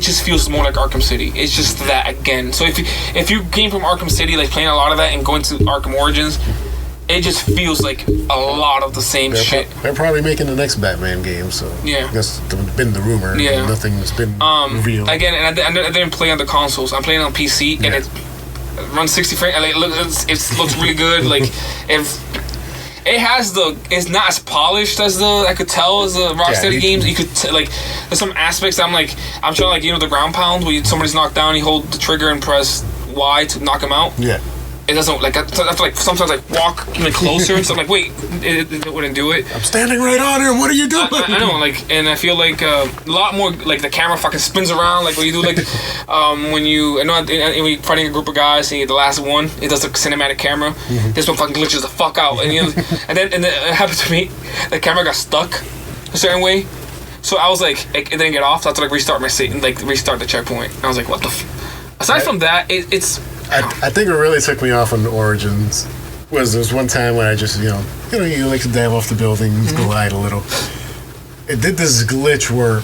just feels more like Arkham City. It's just that again. So if you came from Arkham City, like playing a lot of that and going to Arkham Origins, it just feels like a lot of the same shit. They're probably making the next Batman game, so yeah, that's been the rumor. Yeah, nothing's been revealed. Again, and I didn't play on the consoles. I'm playing on PC, and it runs 60 frames. Like, it looks really good. Like it has it's not as polished as I could tell as the Rocksteady games. You could like there's some aspects that I'm trying like the ground pound where somebody's knocked down, you hold the trigger and press Y to knock them out. Yeah. It doesn't like I have to like sometimes like walk even closer and stuff. Like wait, it wouldn't do it. I'm standing right on it. What are you doing? I know, like, and I feel like a lot more like the camera fucking spins around. Like when you do like when you're fighting a group of guys and you're the last one, it does the cinematic camera. Mm-hmm. This one fucking glitches the fuck out, and and then it happened to me. The camera got stuck a certain way, so I was like, it didn't get off. So I had to like restart my seat and like restart the checkpoint. I was like, what the. Aside from that, it's. I think what really took me off on the Origins was there was one time when I just, you like to dive off the buildings, glide a little. It did this glitch where,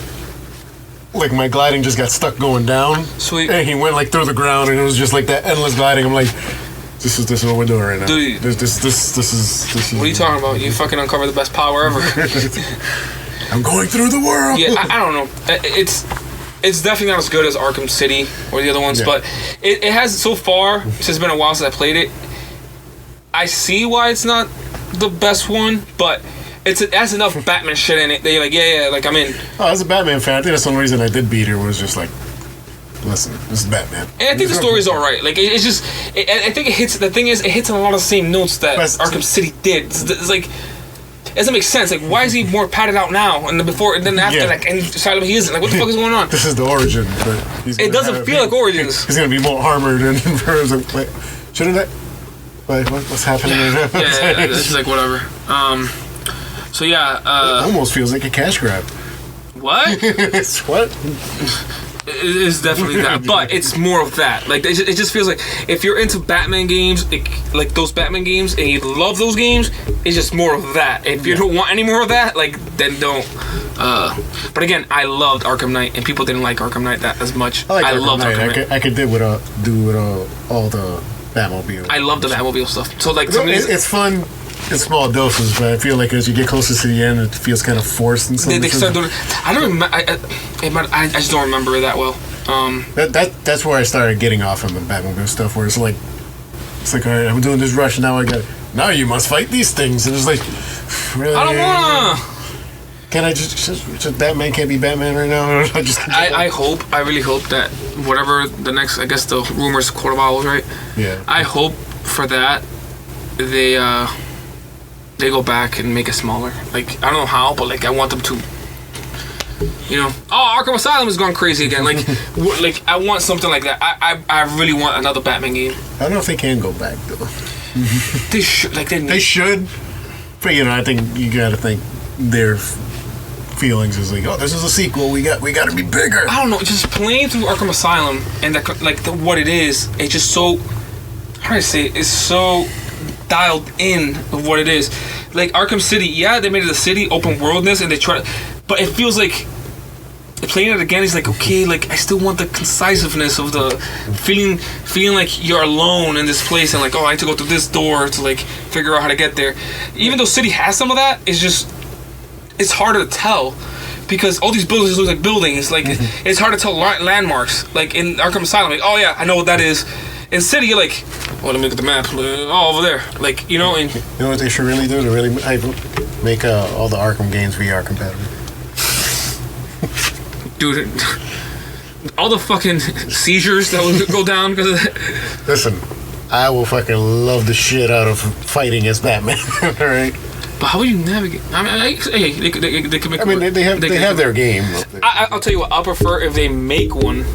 like, my gliding just got stuck going down. Sweet. And he went, like, through the ground, and it was just, like, that endless gliding. I'm like, this is what we're doing right now. Dude, this is... What are you talking about? You fucking uncovered the best power ever. I'm going through the world. Yeah, I don't know. It's definitely not as good as Arkham City or the other ones, but it has so far, since it's been a while since I played it, I see why it's not the best one, but it has enough Batman shit in it that you're like, yeah, like I'm in. Oh, as a Batman fan, I think that's the only reason I did beat it was just like, listen, this is Batman. And I think the story's alright. Like, it's just, I think it hits, the thing is, it hits on a lot of the same notes that Arkham City did. It's like, it doesn't make sense. Like, why is he more padded out now and then after, like, and Asylum he isn't? Like, what the fuck is going on? This is the origin, but it doesn't feel like Origins. He's gonna be more armored and like, shouldn't I? Wait, what's happening? Yeah, it's just like whatever. So yeah, it almost feels like a cash grab. What? It's what? It is definitely that, but it's more of that. Like it just feels like if you're into Batman games, like those Batman games, and you love those games, it's just more of that. If you don't want any more of that, like then don't. But again, I loved Arkham Knight, and people didn't like Arkham Knight that as much. I loved Arkham Knight. I could do with all the Batmobile. I love the Batmobile stuff. So like, it's fun. In small doses, but I feel like as you get closer to the end, it feels kind of forced and something. They start doing. I don't remember. I just don't remember it that well. That's where I started getting off on the Batmobile stuff, where it's like, all right, I'm doing this rush, now now you must fight these things, and it's like, really? I don't wanna. Can I just Batman can't be Batman right now? I really hope that whatever the next, I guess the rumors Court of Owls, right? Yeah. I hope for that they go back and make it smaller. Like, I don't know how, but like I want them to, Arkham Asylum is going crazy again. Like, like I want something like that. I really want another Batman game. I don't know if they can go back though. They should. Like they should. But I think you got to think their feelings is like, oh, this is a sequel. We got to be bigger. I don't know. Just playing through Arkham Asylum and what it is, it's just so. How do I say it? It's so dialed in of what it is. Like Arkham City, yeah, they made it a city, open worldness, and they try, but it feels like playing it again is like, okay, like I still want the concisiveness of the feeling like you're alone in this place and like, oh, I need to go through this door to like figure out how to get there. Even though City has some of that, it's harder to tell because all these buildings look like buildings. Like it's hard to tell landmarks. Like in Arkham Asylum, like, oh yeah, I know what that is. In City, you're like, oh, let me look at the map. Oh, over there. Like, and... You know what they should really do? To really make all the Arkham games VR compatible. Dude, all the fucking seizures that would go down because of that. Listen, I will fucking love the shit out of fighting as Batman, alright? But how would you navigate? I mean, they can make. I mean, they have their game. I'll tell you what. I'll prefer if they make one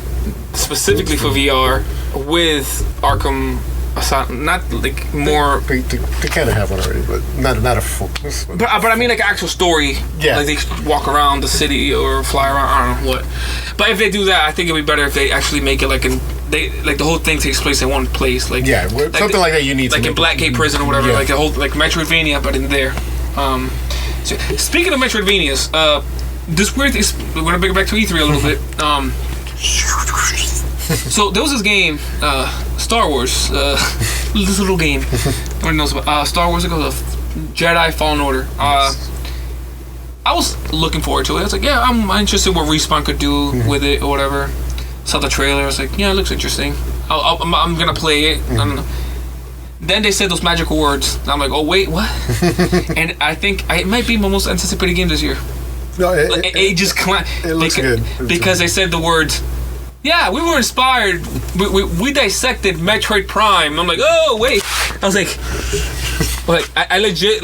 specifically for VR with Arkham Asylum. Not like more. They kind of have one already, but not a full. But I mean like actual story. Yeah. Like they walk around the city or fly around. I don't know what. But if they do that, I think it'd be better if they actually make it like the whole thing takes place in one place. Like yeah, something like that. You need like to in Blackgate Prison or whatever. Yeah. Like the whole like Metroidvania, but in there. So speaking of Metroidvanias, this weird thing. We're gonna bring it back to E3 a little bit. So there was this game, Star Wars, this little game. Nobody knows about Star Wars. It goes Jedi Fallen Order. I was looking forward to it. I was like, yeah, I'm interested in what Respawn could do with it or whatever. Saw the trailer. I was like, yeah, it looks interesting. I'm gonna play it. I don't know. Then they said those magical words. And I'm like, oh wait, what? And I think it might be my most anticipated game this year. No, it just it looks good because they said the words. Yeah, we were inspired. We dissected Metroid Prime. I'm like, oh wait. I was like I legit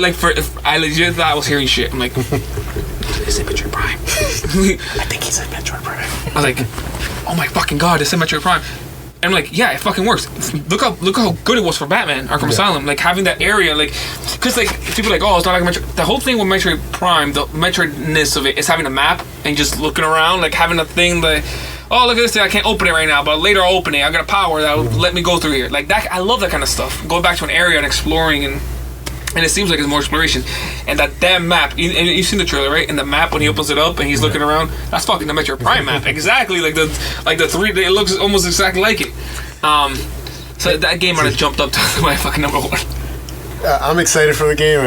thought I was hearing shit. I'm like, did they say Metroid Prime? I think he said Metroid Prime. I was like, oh my fucking god, they said Metroid Prime. And I'm like, yeah, it fucking works. Look how good it was for Batman Arkham Asylum. Like having that area, like, because like people are like, oh, it's not like Metroid. The whole thing with Metroid Prime, the Metroidness of it is having a map and just looking around, like having a thing that, oh, look at this thing, I can't open it right now, but later I'll open it. I got a power that'll let me go through here. Like that, I love that kind of stuff. Going back to an area and exploring and it seems like it's more exploration. And that damn map, and you've seen the trailer, right? And the map when he opens it up and he's looking around, that's fucking the Metroid Prime map. Exactly, like the 3D, it looks almost exactly like it. So that game might have jumped up to my fucking number one. I'm excited for the game.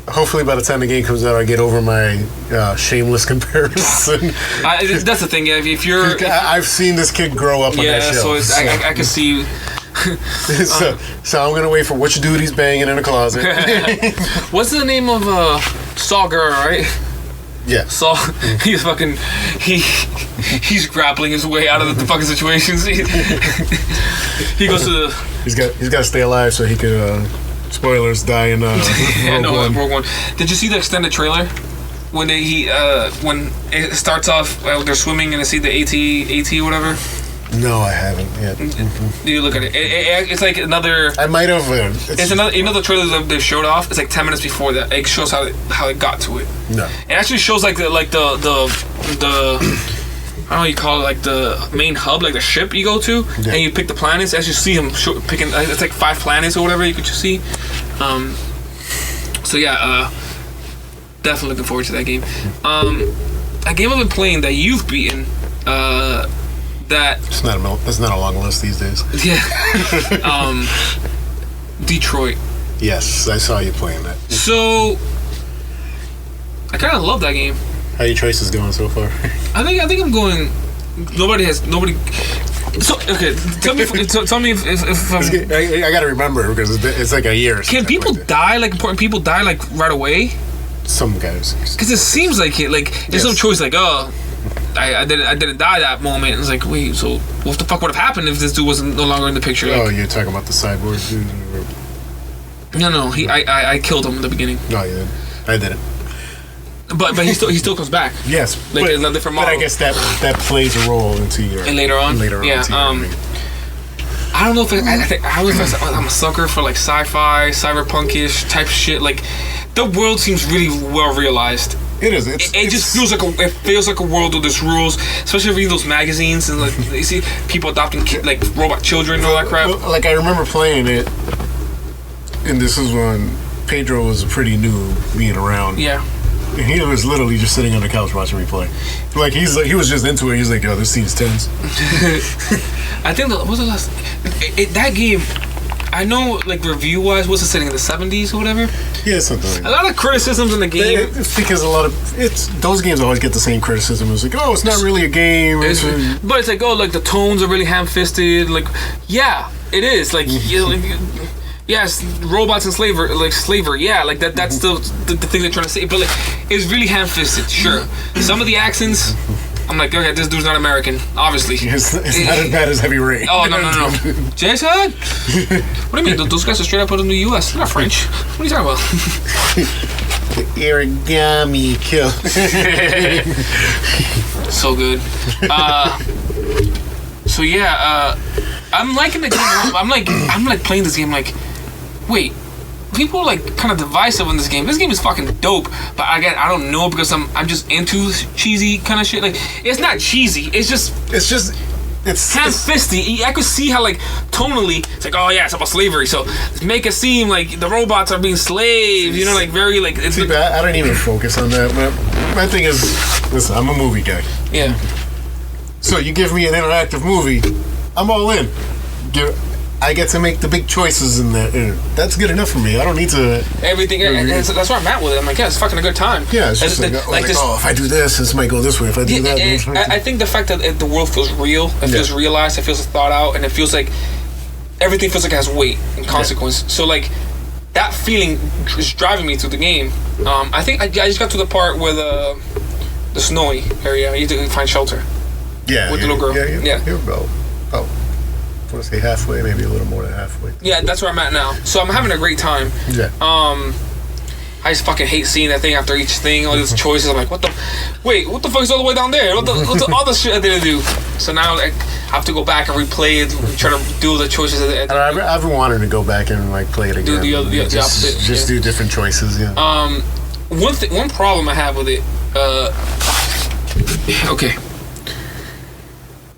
Hopefully by the time the game comes out, I get over my shameless comparison. That's the thing, yeah. If you're... I've seen this kid grow up on that show. So I can see... so I'm gonna wait for which dude he's banging in the closet. What's the name of Saw Girl, right? Yeah. Saw. He's fucking. He's grappling his way out of the fucking situations. He goes to the. He's got to stay alive so he could. Spoilers, die in Rogue One. Did you see the extended trailer? When when it starts off, they're swimming and they see the AT or whatever. No, I haven't yet. You look at it. It's like another. I might have. It's another. You know the trailer that they showed off. It's like 10 minutes before that. It shows how it got to it. No. It actually shows like the I don't know what you call it, like the main hub, like the ship you go to, and you pick the planets. As you see him picking, it's like 5 planets or whatever you could just see. So yeah, definitely looking forward to that game. A game I've been playing that you've beaten. That's not a long list these days. Yeah. Detroit. Yes, I saw you playing that. So I kind of love that game. How your choices going so far? I think I'm going. Nobody. So okay, tell me if I gotta remember because it's like a year. Can people die? Like important people die like right away? Some guys. Because it seems like it. Like there's no choice. Like I didn't die that moment. It's like, wait, so what the fuck would have happened if this dude was no longer in the picture? Like, you're talking about the cyborg dude? No, I killed him in the beginning. No, you didn't. I didn't. But he still comes back. Yes, like a different model. But I guess that plays a role into your. And later on. Yeah. I don't know if I'm a sucker for like sci-fi, cyberpunkish type shit. Like the world seems really well realized. It is. It just feels like a world with this rules, especially reading those magazines and like you see people adopting like robot children and all that crap. Like I remember playing it, and this is when Pedro was pretty new being around. Yeah. And he was literally just sitting on the couch watching me play. Like he was just into it. He's like, yo, this scene's tense. I think what was the last that game? I know, like review wise, what's it sitting in the 70s or whatever? Yeah, something like that. A lot of criticisms in the game. It's because those games always get the same criticism. It's like, oh, it's not really a game. But it's like, oh, like the tones are really ham-fisted. Like, yeah, it is. Like, yes, robots and slavery. Yeah, like that's the thing they're trying to say. But like, it's really ham-fisted. Sure, some of the accents. I'm like, okay, this dude's not American, obviously. It's not as bad as Heavy Rain. Oh, no. Jason? What do you mean? Those guys are straight up out of the U.S. They're not French. What are you talking about? The origami kill. So good. So yeah, I'm liking the game. I'm like playing this game. Like, wait, people are like kind of divisive in this game. This game is fucking dope, but again, I don't know because I'm just into cheesy kind of shit. Like, it's not cheesy. It's ham-fisty. I could see how, like, tonally, it's like, oh yeah, it's about slavery. So make it seem like the robots are being slaves. You know, like very like. It's see, I don't even focus on that. My thing is, listen, I'm a movie guy. Yeah. So you give me an interactive movie, I'm all in. I get to make the big choices in that. That's good enough for me. I don't need to. Everything. That's where I'm at with it. I'm like, yeah, it's fucking a good time. Yeah, it's just like this, oh, if I do this might go this way. If I do that, I think the fact that the world feels real, it feels realized, it feels thought out, and it feels like everything feels like it has weight and consequence. Yeah. So like that feeling is driving me through the game. I think I just got to the part where the snowy area. You have to find shelter. Yeah. With the little girl. Yeah. You're about. I want to say halfway, maybe a little more than halfway. Yeah, that's where I'm at now. So I'm having a great time. Yeah. I just fucking hate seeing that thing after each thing, all these choices. I'm like, what the fuck is all the way down there? What's the other shit I didn't do? So now I have to go back and replay it, try to do the choices. I've been wanting to go back and like play it again. Do the opposite. Just do different choices. Yeah. One problem I have with it. Okay.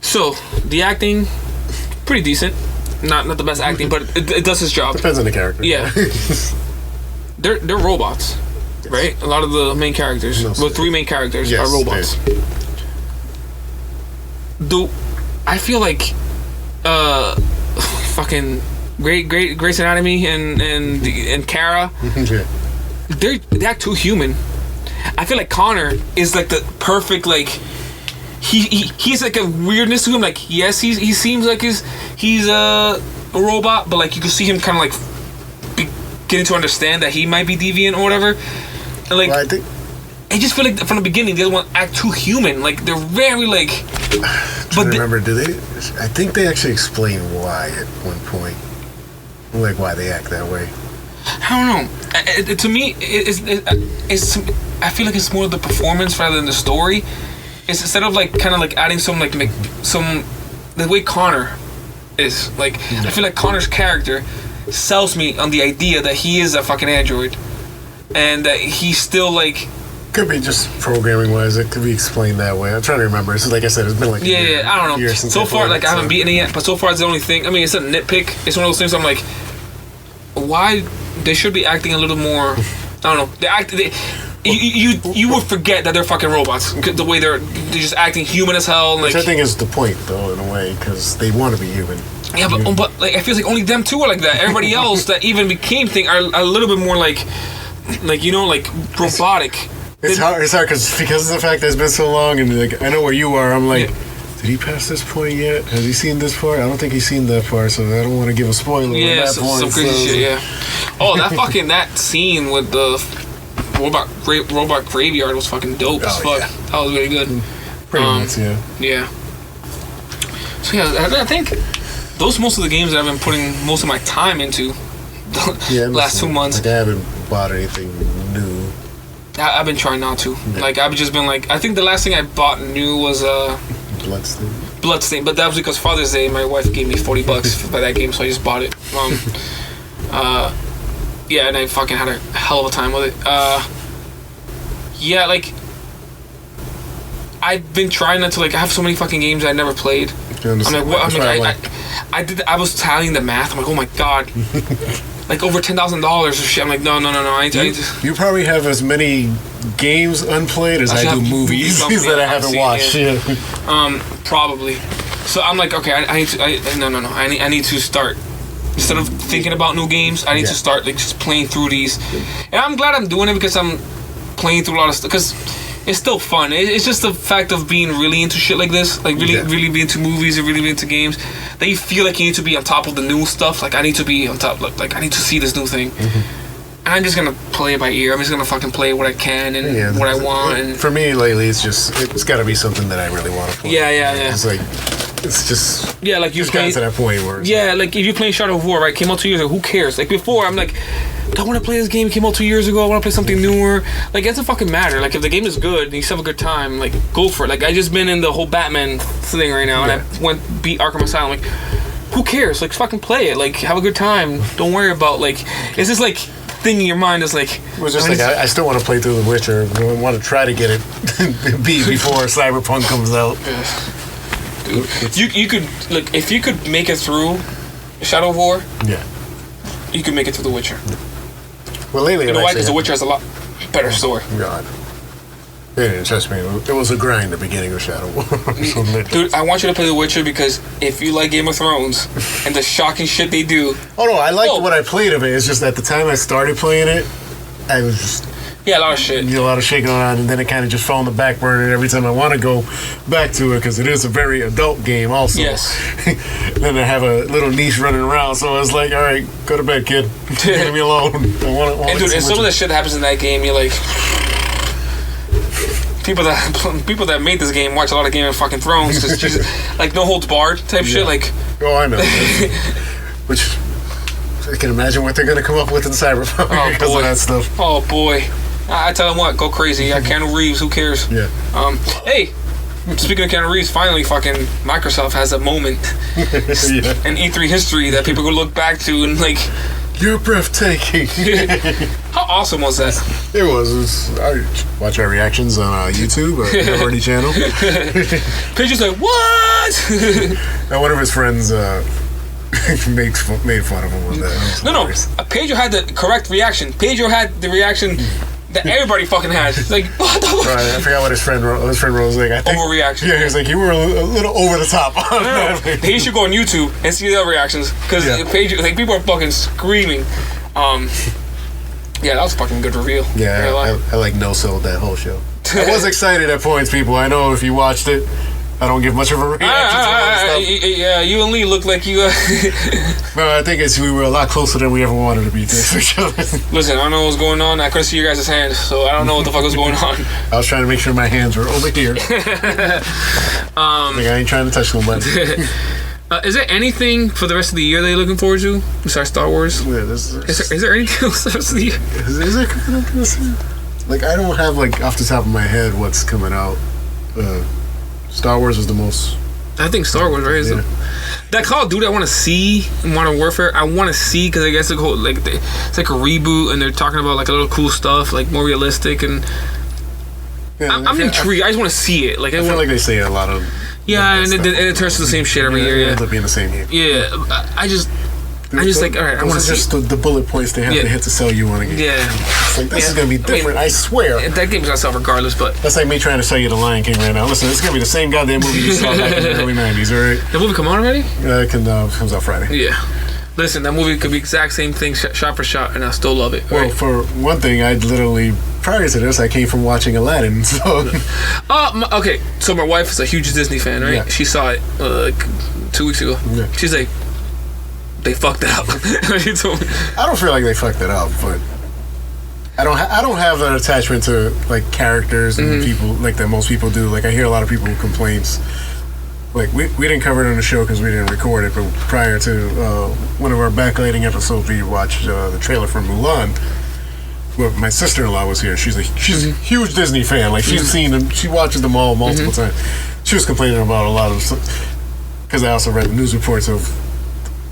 So the acting. Pretty decent, not the best acting, but it does its job. Depends on the character. Yeah, they're robots, right? A lot of the main characters, well, 3 main characters are robots. I feel like, fucking Grey's Anatomy and Kara, they act too human. I feel like Connor is like the perfect like. He's like a weirdness to him. Like, yes, he seems like he's a robot, but like you can see him kind of like getting to understand that he might be deviant or whatever. And like, well, I just feel like from the beginning the other one act too human. Like they're very like. But remember, do they? I think they actually explain why at one point, like why they act that way. I don't know. To me, it's. I feel like it's more the performance rather than the story. It's instead of like kind of like adding some the way Connor is like I feel like Connor's character sells me on the idea that he is a fucking android and that he's still like could be just programming wise it could be explained that way. I'm trying to remember. It's like I said, it's been like I don't know. So far like I haven't beaten it yet, but so far it's the only thing. I mean, it's a nitpick. It's one of those things I'm like, why they should be acting a little more. I don't know. You would forget that they're fucking robots. The way they're just acting human as hell. And, like, which I think is the point, though, in a way, because they want to be human. Yeah, but like I feel like only them two are like that. Everybody else that even became thing are a little bit more like you know, like robotic. It's hard because of the fact that it's been so long, and like I know where you are. I'm like, did he pass this point yet? Has he seen this part? I don't think he's seen that part, so I don't want to give a spoiler. Yeah, on that point, some crazy shit. Yeah. Oh, that scene with the. Robot Graveyard was fucking dope as fuck. Yeah. That was really good. Pretty much, yeah. Yeah. So yeah, I think those most of the games that I've been putting most of my time into the last 2 months. Like I haven't bought anything new. I've been trying not to. Yeah. Like I've just been like, I think the last thing I bought new was Bloodstained, but that was because Father's Day my wife gave me $40 for that game, so I just bought it. Yeah, and I fucking had a hell of a time with it. Yeah, like I've been trying not to like. I have so many fucking games I never played. I'm like, what? I was tallying the math. I'm like, oh my god, like over $10,000 or shit. I'm like, no. I need you probably have as many games unplayed as I do movies that I haven't watched. Yeah. Probably. So I'm like, okay, I need to start. Instead of thinking about new games, I need to start like just playing through these. And I'm glad I'm doing it because I'm playing through a lot of stuff. Because it's still fun. It's just the fact of being really into shit like this, like really be into movies and really be into games. That you feel like you need to be on top of the new stuff. Like I need to be on top. Like I need to see this new thing. Mm-hmm. And I'm just gonna play it by ear. I'm just gonna fucking play what I can and what I want. And for me lately, it's got to be something that I really want to play. Yeah. It's like. It's just like you playing to that point where like if you're playing Shadow of War, right? Came out 2 years ago. Who cares? Like before, I'm like, do I want to play this game? It came out 2 years ago. I want to play something newer. Like, it doesn't fucking matter. Like, if the game is good and you still have a good time, like, go for it. Like, I just been in the whole Batman thing right now, and I beat Arkham Asylum. Like, who cares? Like, fucking play it. Like, have a good time. Don't worry about, like, it's just like thing in your mind is like. It was just like I still want to play through The Witcher. I want to try to get it beat before Cyberpunk comes out. Dude, you could like if you could make it through Shadow of War. Yeah. You could make it through The Witcher. Well, lately, you know why? Because The Witcher has a lot better story. God. Yeah, trust me, it was a grind at the beginning of Shadow War. Dude, I want you to play The Witcher because if you like Game of Thrones and the shocking shit they do. Oh no, I liked what I played of it. It's just at the time I started playing it, I was just a lot of shit. A lot of shaking around, and then it kind of just fell on the back burner every time I want to go back to it because it is a very adult game also. Yes. Then I have a little niche running around, so I was like, all right, go to bed, kid. Leave me alone. And dude, and some of the shit happens in that game, you're like. People that made this game watch a lot of Game of fucking Thrones because like no holds barred type shit. Like, oh, I know. Which I can imagine what they're gonna come up with in Cyberpunk because of that stuff. Oh boy, I tell them what, go crazy. Keanu Reeves, who cares? Yeah. Hey, speaking of Keanu Reeves, finally, fucking Microsoft has a moment in E3 history that people could look back to and like. You're breathtaking. How awesome was that? It was. I watch our reactions on YouTube, our Liberty channel. Pedro's like, what? And one of his friends made fun of him with that. No. Pedro had the correct reaction. Pedro had the reaction that everybody fucking had. Like, what the fuck? Right, I forgot what his friend wrote. His friend was like, I think, overreaction. Yeah, he was like, you were a little over the top. No. He should go on YouTube and see the other reactions because Pedro, like, people are fucking screaming. Yeah, that was a fucking good reveal. Yeah, I like no-sold that whole show. I was excited at points, people. I know if you watched it, I don't give much of a reaction to all this stuff. Yeah, you and Lee look like you. No, I think we were a lot closer than we ever wanted to be to each other. Listen, I don't know what's going on. I couldn't see your guys' hands, so I don't know what the fuck was going on. I was trying to make sure my hands were over here. I ain't trying to touch nobody. Is there anything for the rest of the year that you're looking forward to besides Star Wars? Yeah, is there anything else for the rest of the year? Is there coming out this year? Like, I don't have, like, off the top of my head what's coming out. Star Wars is the most. I think Star Wars, right? That Call of Duty I want to see in Modern Warfare. I want to see because I guess it's like a reboot and they're talking about like a little cool stuff, like more realistic and. Yeah, I'm intrigued. I just want to see it. Like I feel like they say a lot of. Yeah, and it turns to the same shit every year. It ends up being the same game. Yeah, I just like, all right, I want to see. Just the bullet points they have to hit to sell you on a game. Yeah. It's like, this is going to be different, I swear. That game's gonna sell regardless, but. That's like me trying to sell you The Lion King right now. Listen, it's going to be the same goddamn movie you saw back in the early 90s, alright? The movie come out already? It comes out Friday. Yeah. Listen, that movie could be exact same thing, shot for shot, and I still love it. Well, for one thing, I literally, prior to this, I came from watching Aladdin, so. Okay, so my wife is a huge Disney fan, right? Yeah. She saw it like 2 weeks ago. Yeah. She's like, they fucked it up. She told me. I don't feel like they fucked it up, but I don't have an attachment to like characters and people like that most people do. Like I hear a lot of people complaints. Like we didn't cover it on the show because we didn't record it, but prior to one of our backlighting episodes, we watched the trailer for Mulan. Well, my sister-in-law was here. She's a huge Disney fan. Like she's seen them, she watches them all multiple times. She was complaining about a lot of stuff because I also read the news reports of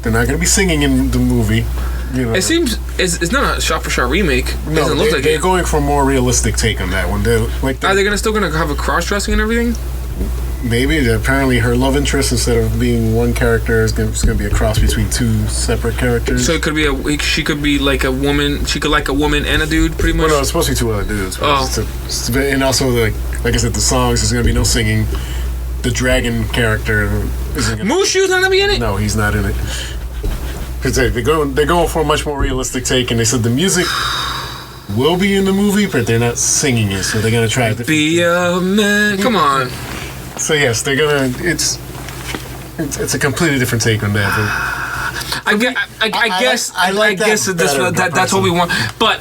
they're not going to be singing in the movie. You know. It seems it's not a shot-for-shot remake. No, they're going for a more realistic take on that one. Are they still going to have a cross-dressing and everything? Maybe. Apparently her love interest, instead of being one character, is going to be a cross between two separate characters. So it could be she could be like a woman. She could like a woman and a dude, pretty much. Well, no, it's supposed to be two other dudes. And also, like I said, the songs, there's going to be no singing. The dragon character isn't going to... Mushu's not going to be in it? No, he's not in it. Because they're going for a much more realistic take, and they said the music will be in the movie, but they're not singing it, so they're going to try to... Be a man. Come on. So yes, they're gonna. It's a completely different take on that. I guess that's what we want. But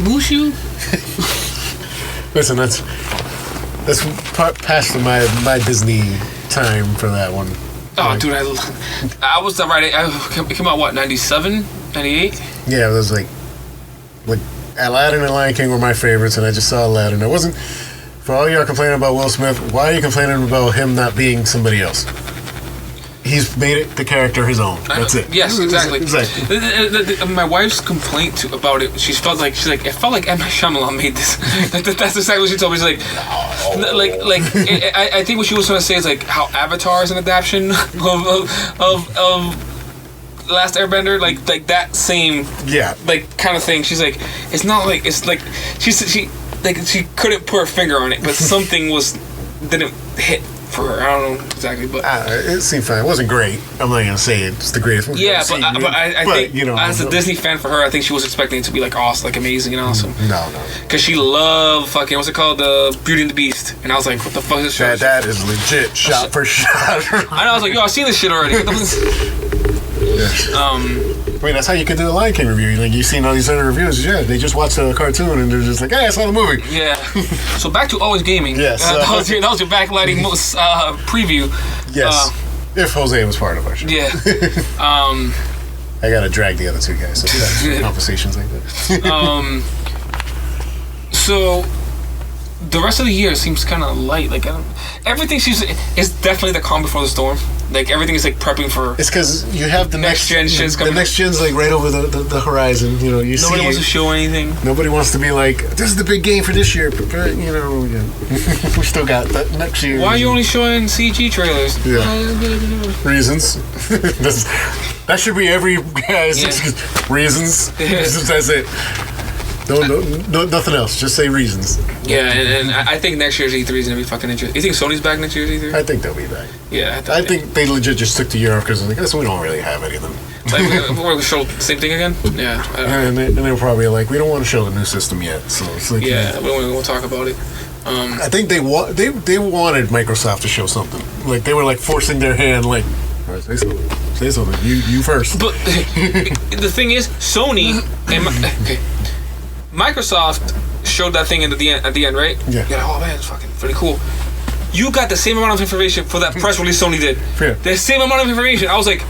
Mushu. Listen, that's past my Disney time for that one. Oh, dude, I was right. It came out what 97, 98? Yeah, it was like Aladdin and Lion King were my favorites, and I just saw Aladdin. It wasn't, for all y'all complaining about Will Smith, why are you complaining about him not being somebody else? He's made it the character his own. That's it. Yes, exactly. My wife's complaint about it. She's like, it felt like M. Night Shyamalan made this. That's exactly what she told me. She's like, I think what she was trying to say is like how Avatar is an adaptation of Last Airbender, like that same like kind of thing. She's like, it's not like it's like she couldn't put her finger on it, but something didn't hit for her. I don't know exactly, but it seemed fine. It wasn't great. I'm not gonna say it's the greatest movie. Yeah, but I think, you know, as a Disney fan for her, I think she was expecting it to be like awesome, like amazing and awesome. No, because she loved fucking what's it called, Beauty and the Beast, and I was like, what the fuck is this show? That is legit shot for shot. I know. I was like, yo, I've seen this shit already. I mean, that's how you can do a Lion King review. Like, you've seen all these other reviews. Yeah, they just watch the cartoon and they're just like, hey, I saw the movie. Yeah. So back to Always Gaming. Yes. That was your backlighting preview. Yes. If Jose was part of our show. Yeah. I gotta drag the other two guys. So conversations like that. So the rest of the year seems kind of light. Like everything seems is definitely the calm before the storm. Like everything is like prepping for. It's because you have the next gen shit's coming. The next gen's like right over the horizon. You know, nobody wants to show anything. Nobody wants to be like, this is the big game for this year. But you know, we still got that next year. Why are you only showing CG trailers? Yeah. Reasons. That should be every guy's reasons. That's it. No, nothing else. Just say reasons. Yeah, and I think next year's E3 is gonna be fucking interesting. You think Sony's back next year's E3? I think they'll be back. Yeah, I think they legit just took to Europe because I guess we don't really have any of them. Like, we're gonna show the same thing again? Yeah. And they were probably like, we don't want to show the new system yet. So it's like, yeah, we'll talk about it. I think they wanted Microsoft to show something. Like they were like forcing their hand. Like, all right, say something. You first. But the thing is, Sony and Microsoft showed that thing at the end, right? Yeah. You're like, oh man, it's fucking pretty cool. You got the same amount of information for that press release Sony did. Yeah. The same amount of information. I was like,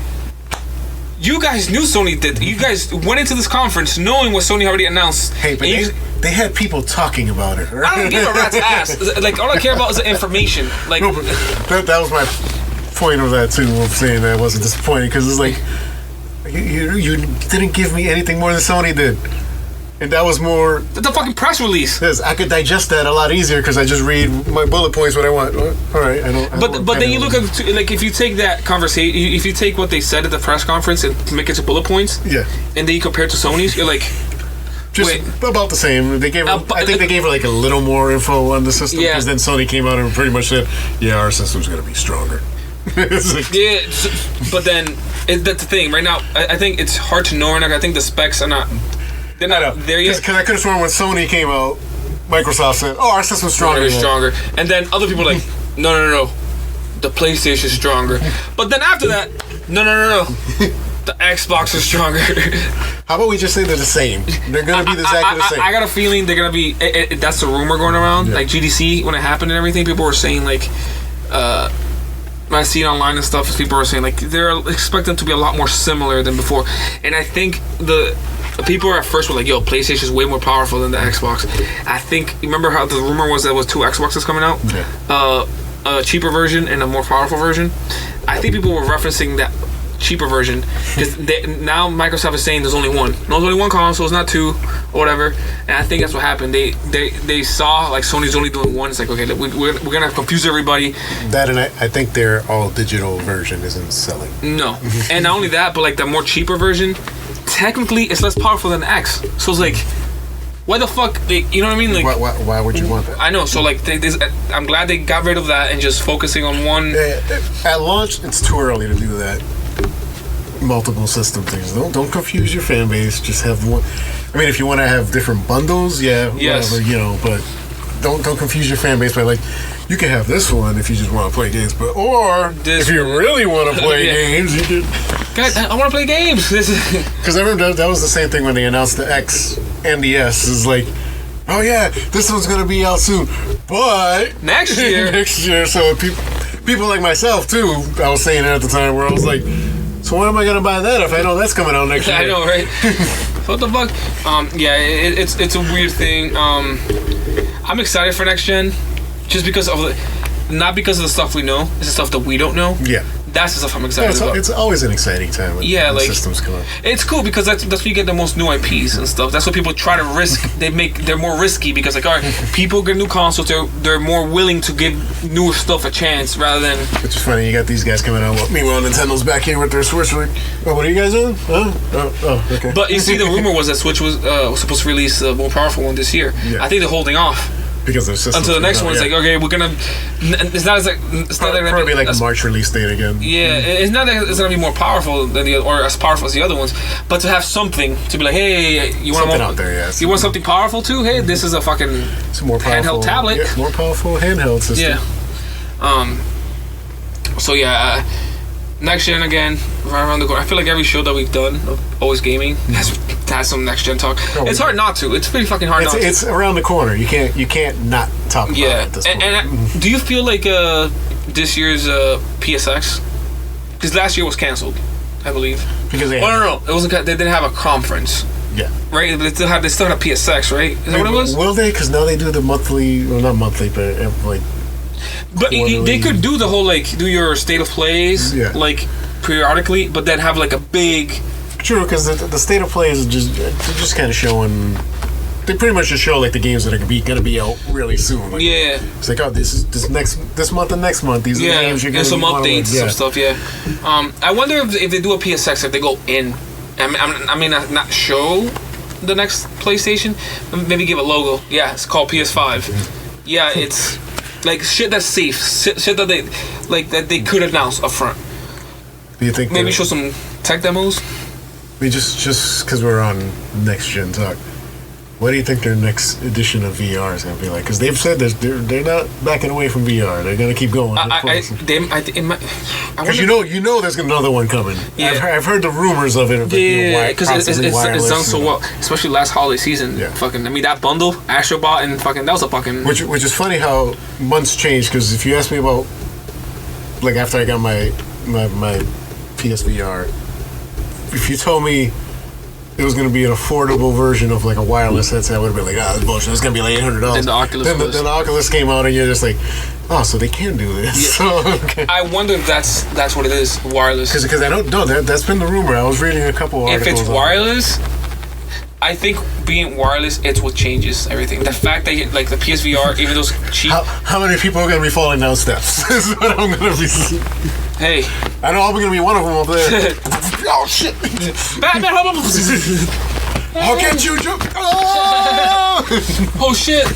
you guys knew Sony did. You guys went into this conference knowing what Sony already announced. Hey, but they had people talking about it. Right? I don't give a rat's ass. Like, all I care about is the information. Like, no, but that was my point of that too, of saying that I wasn't disappointed, because it's like, you didn't give me anything more than Sony did. And that was more... The fucking press release. Yes, I could digest that a lot easier because I just read my bullet points when I want. All right, I don't... But then you look at... Like, if you take that conversation... If you take what they said at the press conference and make it to bullet points... Yeah. And then you compare it to Sony's, you're like... Just about the same. They gave her, I think they gave her like a little more info on the system, because then Sony came out and pretty much said, yeah, our system's going to be stronger. Like, yeah, but then... That's the thing. Right now, I think it's hard to know right now. I think the specs are not... They're not there yet. Because I could have sworn when Sony came out, Microsoft said, "Oh, our system's stronger." Stronger. And then other people are like, "No, the PlayStation's stronger." But then after that, no, the Xbox is stronger. How about we just say they're the same? They're gonna be exactly the same. I got a feeling they're gonna be. That's the rumor going around. Yeah. Like GDC, when it happened and everything, people were saying like, when I see it online and stuff, people are saying like they're expecting them to be a lot more similar than before. And I think people at first were like, yo, PlayStation's way more powerful than the Xbox. I think, remember how the rumor was that there was 2 Xboxes coming out? Yeah. A cheaper version and a more powerful version. I think people were referencing that cheaper version because now Microsoft is saying there's only one. No, there's only one console, it's not 2 or whatever. And I think that's what happened. They saw like Sony's only doing one. It's like, okay, we're gonna confuse everybody. That, and I think their all digital version isn't selling. No, and not only that, but like the more cheaper version, technically it's less powerful than the X. So it's like, why the fuck? You know what I mean? Like, why would you want that? I know. So like, I'm glad they got rid of that and just focusing on one. At launch, it's too early to do that. Multiple system things. Don't confuse your fan base. Just have one. I mean, if you want to have different bundles, whatever, but don't confuse your fan base by like, you can have this one if you just want to play games, if you really want to play games, you can. Guys, I want to play games. Because I remember that was the same thing when they announced the X and the S. Is like, oh yeah, this one's gonna be out soon, but next year. So people like myself too, I was saying it at the time where I was like, So why am I gonna buy that if I know that's coming out next year? I know, right? What the fuck? Yeah, it's a weird thing. I'm excited for next gen, just because of not because of the stuff we know. It's the stuff that we don't know. Yeah. That's the stuff I'm excited about. It's always an exciting time when systems come out. It's cool because that's where you get the most new IPs and stuff. That's what people try to risk. They're more risky because all right, people get new consoles. They're more willing to give newer stuff a chance rather than. Which is funny. You got these guys coming out. Well, meanwhile, Nintendo's back here with their Switch. Like, what are you guys doing? Oh, okay. But you see, the rumor was that Switch was supposed to release a more powerful one this year. Yeah. I think they're holding off. Because the system until the next one, it's like, okay, we're gonna. It's not probably like a March release date again. Yeah, it's not that it's gonna be more powerful than or as powerful as the other ones, but to have something to be like, hey, you want something out there, yeah. You want something powerful too? Hey, this is a fucking more powerful handheld tablet. Yeah, more powerful handheld system. Yeah. So yeah, next gen again, right around the corner. I feel like every show that we've done of Always Gaming has some next gen talk. It's hard not to. It's pretty fucking hard not to. It's around the corner. You can't not talk about it at this point. And do you feel like this year's PSX? Because last year was canceled, I believe. Because they no, it wasn't. They didn't have a conference. Yeah. Right, but they still have PSX, right? Is that what it was? Will they? Because now they do the monthly. Well, not monthly, but like. But they could do the whole do your state of plays periodically, but then have like a big. True, because the state of play is just kind of showing. They pretty much just show like the games that are gonna be out really soon. Like, yeah, it's like this month and next month. These are the games you're gonna. Some updates, some stuff. Yeah. I wonder if they do a PSX, if they go in. I mean, not show the next PlayStation. Maybe give a logo. Yeah, it's called PS5. Yeah, it's like shit that's safe. Shit that they could announce up front. Do you think maybe show some tech demos? I mean, just because we're on next gen talk, what do you think their next edition of VR is going to be like? Because they've said they're not backing away from VR. They're going to keep going. Because you know there's another one coming. Yeah. I've heard the rumors of it. Because it's done so well, especially last holiday season. Yeah. Fucking, I mean that bundle, Astrobot, and fucking that was a fucking. Which is funny how months change. Because if you ask me about, like after I got my PSVR. If you told me it was going to be an affordable version of like a wireless headset, I would have been like, that's bullshit. It's going to be like $800. Then the Oculus then the Oculus came out, and you're just like, oh, so they can do this. Yeah. So, okay. I wonder if that's what it is, wireless. Because I don't know. That's been the rumor. I was reading a couple articles. If it's wireless, I think being wireless, it's what changes everything. The fact that like the PSVR, even though it's cheap. How many people are going to be falling down steps? Is what I'm going to be. Hey, I know I'm going to be one of them up there. Oh shit! Batman! How can you jump? Oh! Oh shit!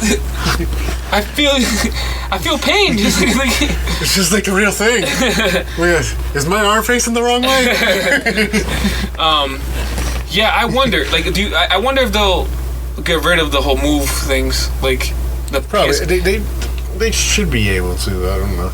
I feel pain. It's just like the real thing. Is my arm facing the wrong way? Yeah, I wonder. Like, I wonder if they'll get rid of the whole move things, like the probably they should be able to. I don't know.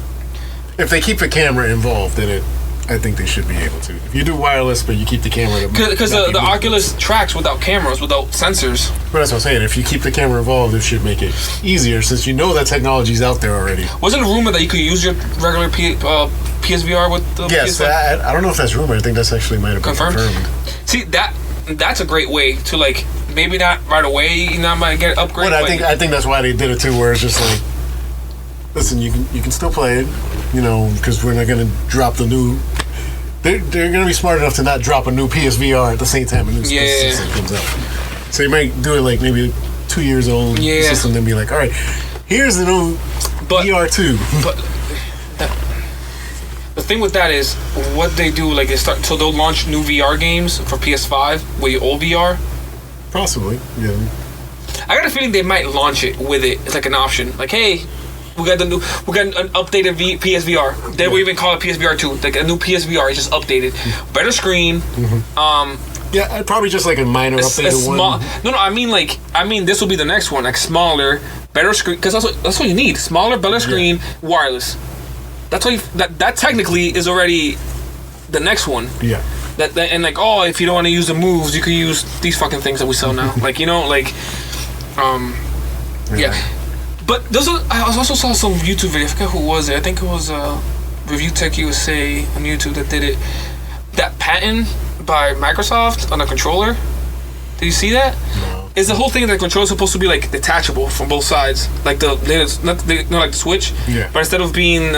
If they keep the camera involved in it, I think they should be able to. If you do wireless, but you keep the camera... Because the Oculus tracks without cameras, without sensors. But that's what I'm saying. If you keep the camera involved, it should make it easier, since you know that technology's out there already. Wasn't a rumor that you could use your regular PSVR with the PS5? Yes, I don't know if that's rumor. I think that's actually might have been confirmed. See, that's a great way to, like, maybe not right away, you know, might get an upgrade. But I think that's why they did it, too, where it's just like, listen, you can still play it, you know, because we're not going to drop the new... They're going to be smart enough to not drop a new PSVR at the same time a new system comes out. So you might do it like maybe 2 years old system, then be like, all right, here's the new VR2. But the thing with that is, what they do, like so they'll launch new VR games for PS5 with your old VR? Possibly, yeah. I got a feeling they might launch it with it. It's like an option. Like, hey... We got an updated PSVR. They will even call it PSVR 2. Like a new PSVR is just updated, better screen. Yeah, probably just like a minor updated one. No, I mean this will be the next one, like smaller, better screen. Because that's what you need: smaller, better screen, wireless. That's what that technically is already the next one. Yeah. That and like if you don't want to use the moves, you can use these fucking things that we sell now. Like yeah. But I also saw some YouTube video. I forget who was it. I think it was Review Tech USA on YouTube that did it. that patent by Microsoft on the controller. Did you see that? No. Is the whole thing that the controller's supposed to be like detachable from both sides, like not like the Switch, Yeah. but instead of being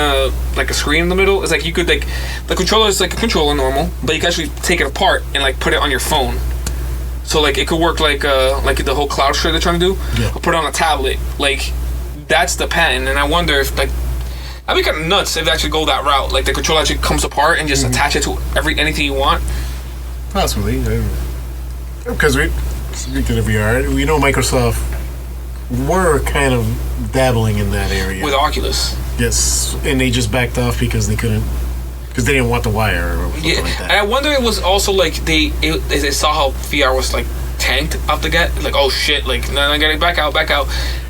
like a screen in the middle, it's like you could like the controller is like a controller normal, but you can actually take it apart and like put it on your phone. So like it could work like the whole cloud shit they're trying to do. Yeah. Or put it on a tablet. Like that's the patent, and I wonder if like that'd be kind of nuts if they actually go that route. Like the controller actually comes apart and just attach it to anything you want. Possibly. Because speaking of VR, we know Microsoft were kind of dabbling in that area. With Oculus. Yes, and they just backed off because they couldn't, because they didn't want the wire or something like that. And I wonder it was also like they saw how VR was like tanked out the get, like oh shit, like no, getting back out.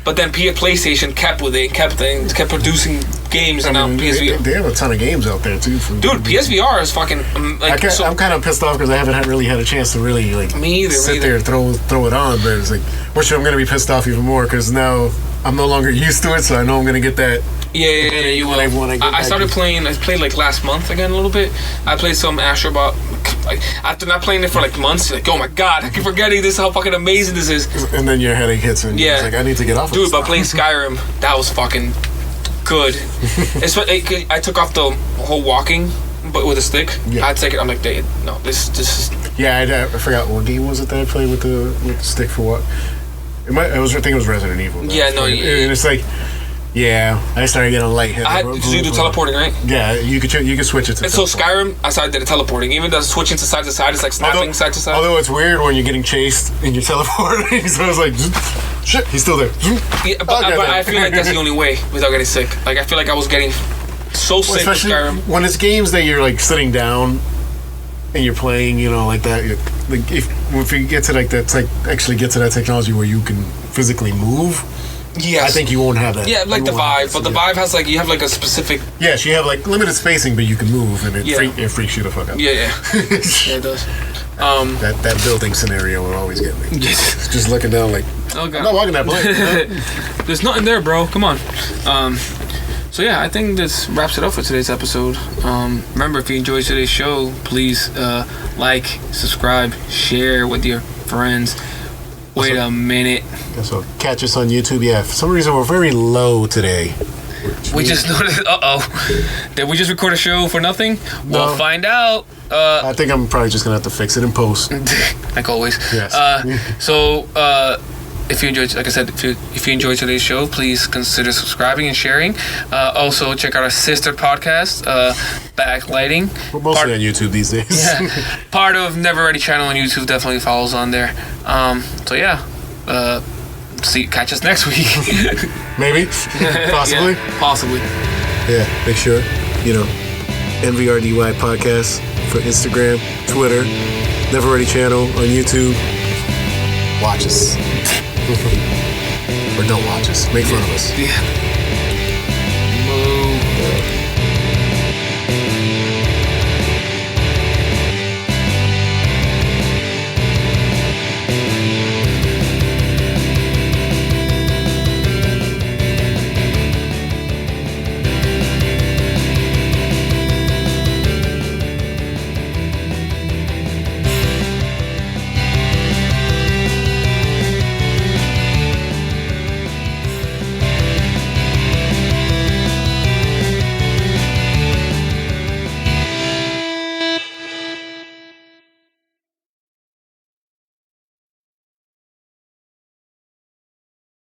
But then PlayStation kept with it, kept producing games, and now PSVR. They have a ton of games out there too. Dude, PSVR is fucking. Like, I'm kind of pissed off because I haven't really had a chance to really like me either, sit there and throw it on. But it's like, which I'm gonna be pissed off even more because now I'm no longer used to it, so I know I'm gonna get that. Yeah, you will. I started playing. I played like last month again a little bit. I played some Astrobot. After not playing it for like months, you're like, oh my god, I keep forgetting this, how fucking amazing this is. And then your headache hits, and you're like, I need to get off. Dude, but playing Skyrim, that was fucking good. I took off the whole walking, but with a stick. Yeah. I'd take it. I'm like, no, this is. Yeah, I forgot what game was it that I played with the stick for what. I think it was Resident Evil. Yeah, no, and it's like. Yeah, I started getting lightheaded. Did you do teleporting, right? Yeah, you could switch it to. And so Skyrim, I started the teleporting. Even though switching to side, it's like snapping side to side. Although it's weird when you're getting chased and you're teleporting, so I was like, shit, he's still there. Yeah, but I feel like that's the only way without getting sick. Like I feel like I was getting so sick with Skyrim. When it's games that you're like sitting down and you're playing, like that. Like if you get to like that, like actually get to that technology where you can physically move. Yes. I think you won't have that. Yeah, like the Vive, but the Vive has like you have like a specific. Yes, you have like limited spacing, but you can move, and it freaks you the fuck out. Yeah, yeah, it does. That building scenario will always get me. Just looking down like, oh god, I'm not walking that plane. There's nothing there, bro. Come on. So yeah, I think this wraps it up for today's episode. Remember, if you enjoyed today's show, please like, subscribe, share with your friends. Wait a minute. So catch us on YouTube. Yeah, for some reason we're very low today. We just noticed. Did we just record a show for nothing? No. We'll find out. I think I'm probably just gonna have to fix it in post. Like always. Yes. So if you enjoyed, like I said, if you enjoyed today's show, please consider subscribing and sharing. Also, check out our sister podcast, Backlighting. We're mostly on YouTube these days. Yeah, part of Never Ready channel on YouTube, definitely follows on there. So yeah, catch us next week. Maybe, possibly, yeah, possibly. Yeah, make sure NVRDY podcast for Instagram, Twitter, Never Ready channel on YouTube. Watch us. Or don't watch us. Make fun of us. Yeah.